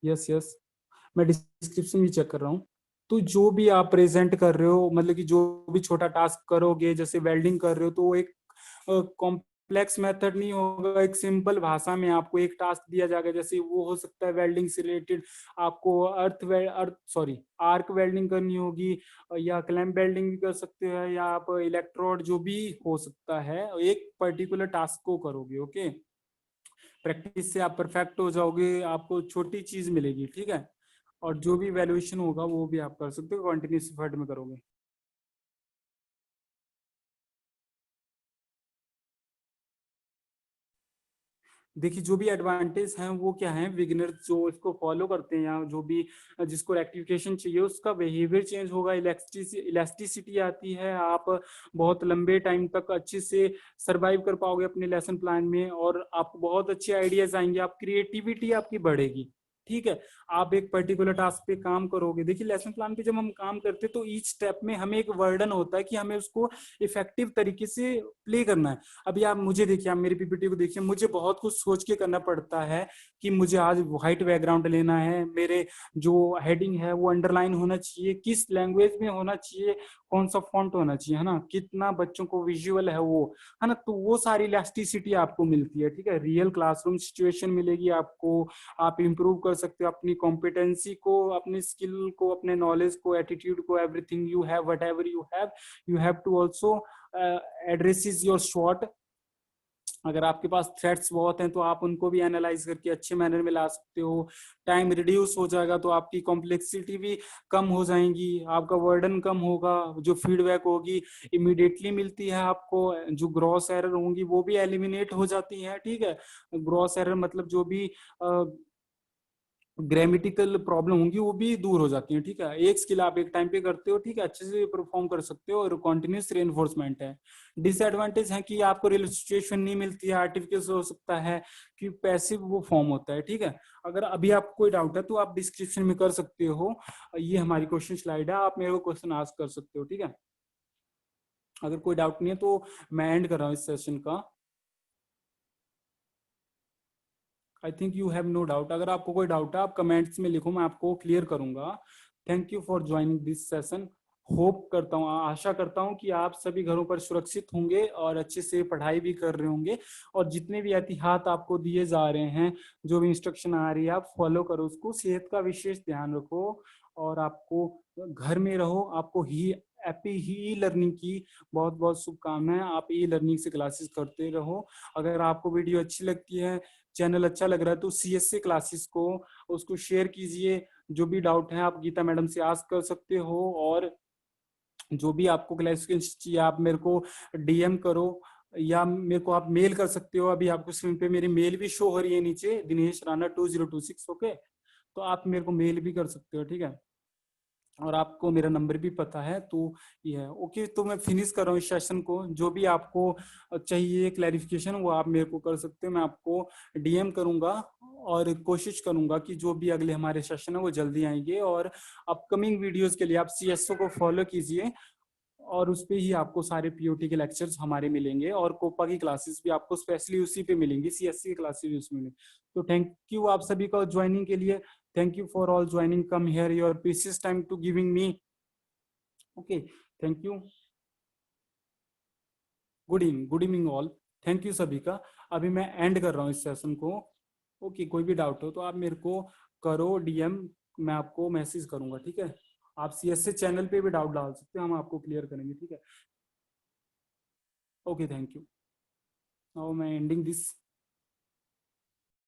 [SPEAKER 1] yes yes, मैं description भी check कर रहा हूँ। तो जो भी आप present कर रहे हो, मतलब कि जो भी छोटा टास्क करोगे, जैसे वेल्डिंग कर रहे हो, तो वो एक कॉम्प्लेक्स मेथड नहीं होगा, एक सिंपल भाषा में आपको एक टास्क दिया जाएगा। जैसे वो हो सकता है वेल्डिंग से रिलेटेड आपको अर्थ सॉरी आर्क वेल्डिंग करनी होगी, या क्लैंप वेल्डिंग भी कर सकते हो, या आप इलेक्ट्रोड, जो भी हो सकता है, एक पर्टिकुलर टास्क को करोगे। ओके, प्रैक्टिस से आप परफेक्ट हो जाओगे, आपको छोटी चीज मिलेगी। ठीक है, और जो भी वैल्यूएशन होगा वो भी आप कर सकते हो, कंटिन्यूस एफर्ट में करोगे। देखिए जो भी एडवांटेज हैं वो क्या है, बिगिनर जो इसको फॉलो करते हैं, या जो भी जिसको रेक्टिफिकेशन चाहिए, उसका बिहेवियर चेंज होगा, इलास्टिसिटी आती है, आप बहुत लंबे टाइम तक अच्छे से सरवाइव कर पाओगे अपने लेसन प्लान में, और आपको बहुत अच्छे आइडियाज आएंगे, आप क्रिएटिविटी आपकी बढ़ेगी। ठीक है, आप एक पर्टिकुलर टास्क पे काम करोगे। देखिए लेसन प्लान पे जब हम काम करते हैं तो ईच स्टेप में हमें एक वर्डन होता है कि हमें उसको इफेक्टिव तरीके से प्ले करना है। अभी आप मुझे देखिए, आप मेरी पीपीटी को देखिए, मुझे बहुत कुछ सोच के करना पड़ता है कि मुझे आज व्हाइट बैकग्राउंड लेना है, मेरे जो हेडिंग है वो अंडरलाइन होना चाहिए, किस लैंग्वेज में होना चाहिए, कौन सा फॉन्ट होना चाहिए, है ना, कितना बच्चों को विजुअल है वो, है ना, तो वो सारी इलास्टिसिटी आपको मिलती है। ठीक है, रियल क्लासरूम सिचुएशन मिलेगी आपको, आप इंप्रूव कर सकते हो अपनी कॉम्पिटेंसी को, अपनी स्किल को, अपने नॉलेज को, एटीट्यूड को, everything you have, whatever you have to also addresses your short. अगर आपके पास थ्रेट्स बहुत हैं तो आप उनको भी एनालाइज करके अच्छे मैनर में ला सकते हो। टाइम रिड्यूस हो जाएगा तो आपकी कॉम्प्लेक्सिटी भी कम हो जाएंगी, आपका वर्डन कम होगा, जो फीडबैक होगी इमीडिएटली मिलती है आपको, जो ग्रॉस एरर होंगी वो भी एलिमिनेट हो जाती है। ठीक है, ग्रॉस एरर मतलब जो भी ग्रामेटिकल प्रॉब्लम होंगी वो भी दूर हो जाती है। ठीक है, एक स्किल आप एक टाइम पे करते हो, ठीक है, अच्छे से परफॉर्म कर सकते हो, और कॉन्टिन्यूस रेनफोर्समेंट है। डिसएडवांटेज है कि आपको रियल सिचुएशन नहीं मिलती है, आर्टिफिशियल हो सकता है कि पैसिव वो फॉर्म होता है। ठीक है, अगर अभी आपको कोई डाउट है तो आप डिस्क्रिप्शन में कर सकते हो, ये हमारी क्वेश्चन स्लाइड है, आप मेरे को क्वेश्चन आस्क कर सकते हो। ठीक है, अगर कोई डाउट नहीं है तो मैं एंड कर रहा हूँ इस सेशन का। I think you have no doubt. अगर आपको कोई डाउट है आप कमेंट्स में लिखो, मैं आपको क्लियर करूंगा। Thank you for joining this session. Hope करता हूँ, आशा करता हूँ कि आप सभी घरों पर सुरक्षित होंगे और अच्छे से पढ़ाई भी कर रहे होंगे, और जितने भी एहतियात आपको दिए जा रहे हैं, जो भी इंस्ट्रक्शन आ रही है, आप फॉलो करो उसको, सेहत का विशेष ध्यान रखो, और आपको घर में रहो। आपको ही हैप्पी ही लर्निंग की बहुत बहुत शुभकामनाएं। आप ई लर्निंग से क्लासेस करते रहो। अगर आपको वीडियो अच्छी लगती है, चैनल अच्छा लग रहा है, तो सीएससी क्लासेस को उसको शेयर कीजिए। जो भी डाउट है आप गीता मैडम से आस्क कर सकते हो, और जो भी आपको क्लासिफिकेशन चाहिए आप मेरे को डीएम करो, या मेरे को आप मेल कर सकते हो। अभी आपको स्क्रीन पे मेरी मेल भी शो हो रही है नीचे, दिनेश राणा 2026। ओके, तो आप मेरे को मेल भी कर सकते हो। ठीक है, और आपको मेरा नंबर भी पता है, तो ये है। ओके, तो मैं फिनिश कर रहा हूँ इस सेशन को। जो भी आपको चाहिए क्लैरिफिकेशन वो आप मेरे को कर सकते हो, मैं आपको डीएम करूंगा, और कोशिश करूंगा कि जो भी अगले हमारे सेशन है वो जल्दी आएंगे। और अपकमिंग वीडियोस के लिए आप सीएसओ को फॉलो कीजिए, और उस पे ही आपको सारे पीओटी के लेक्चर्स हमारे मिलेंगे, और कोपा की क्लासेस भी आपको स्पेशली उसी पे मिलेंगी, सीएससी की क्लासेस भी उसमें मिलेंगी। तो थैंक यू आप सभी का ज्वाइनिंग के लिए। Thank you for all joining, come here your precious time to giving me. Okay, thank you. Good evening all. Thank you सभी का। अभी मैं एंड कर रहा हूँ इस सेशन को। ओके, कोई भी डाउट हो तो आप मेरे को करो डीएम, मैं आपको मैसेज करूंगा, ठीक है। आप सीएससी चैनल पे भी डाउट डाल सकते हैं, हम आपको क्लियर करेंगे, ठीक है। Okay, thank you. नाउ मैं एंडिंग दिस।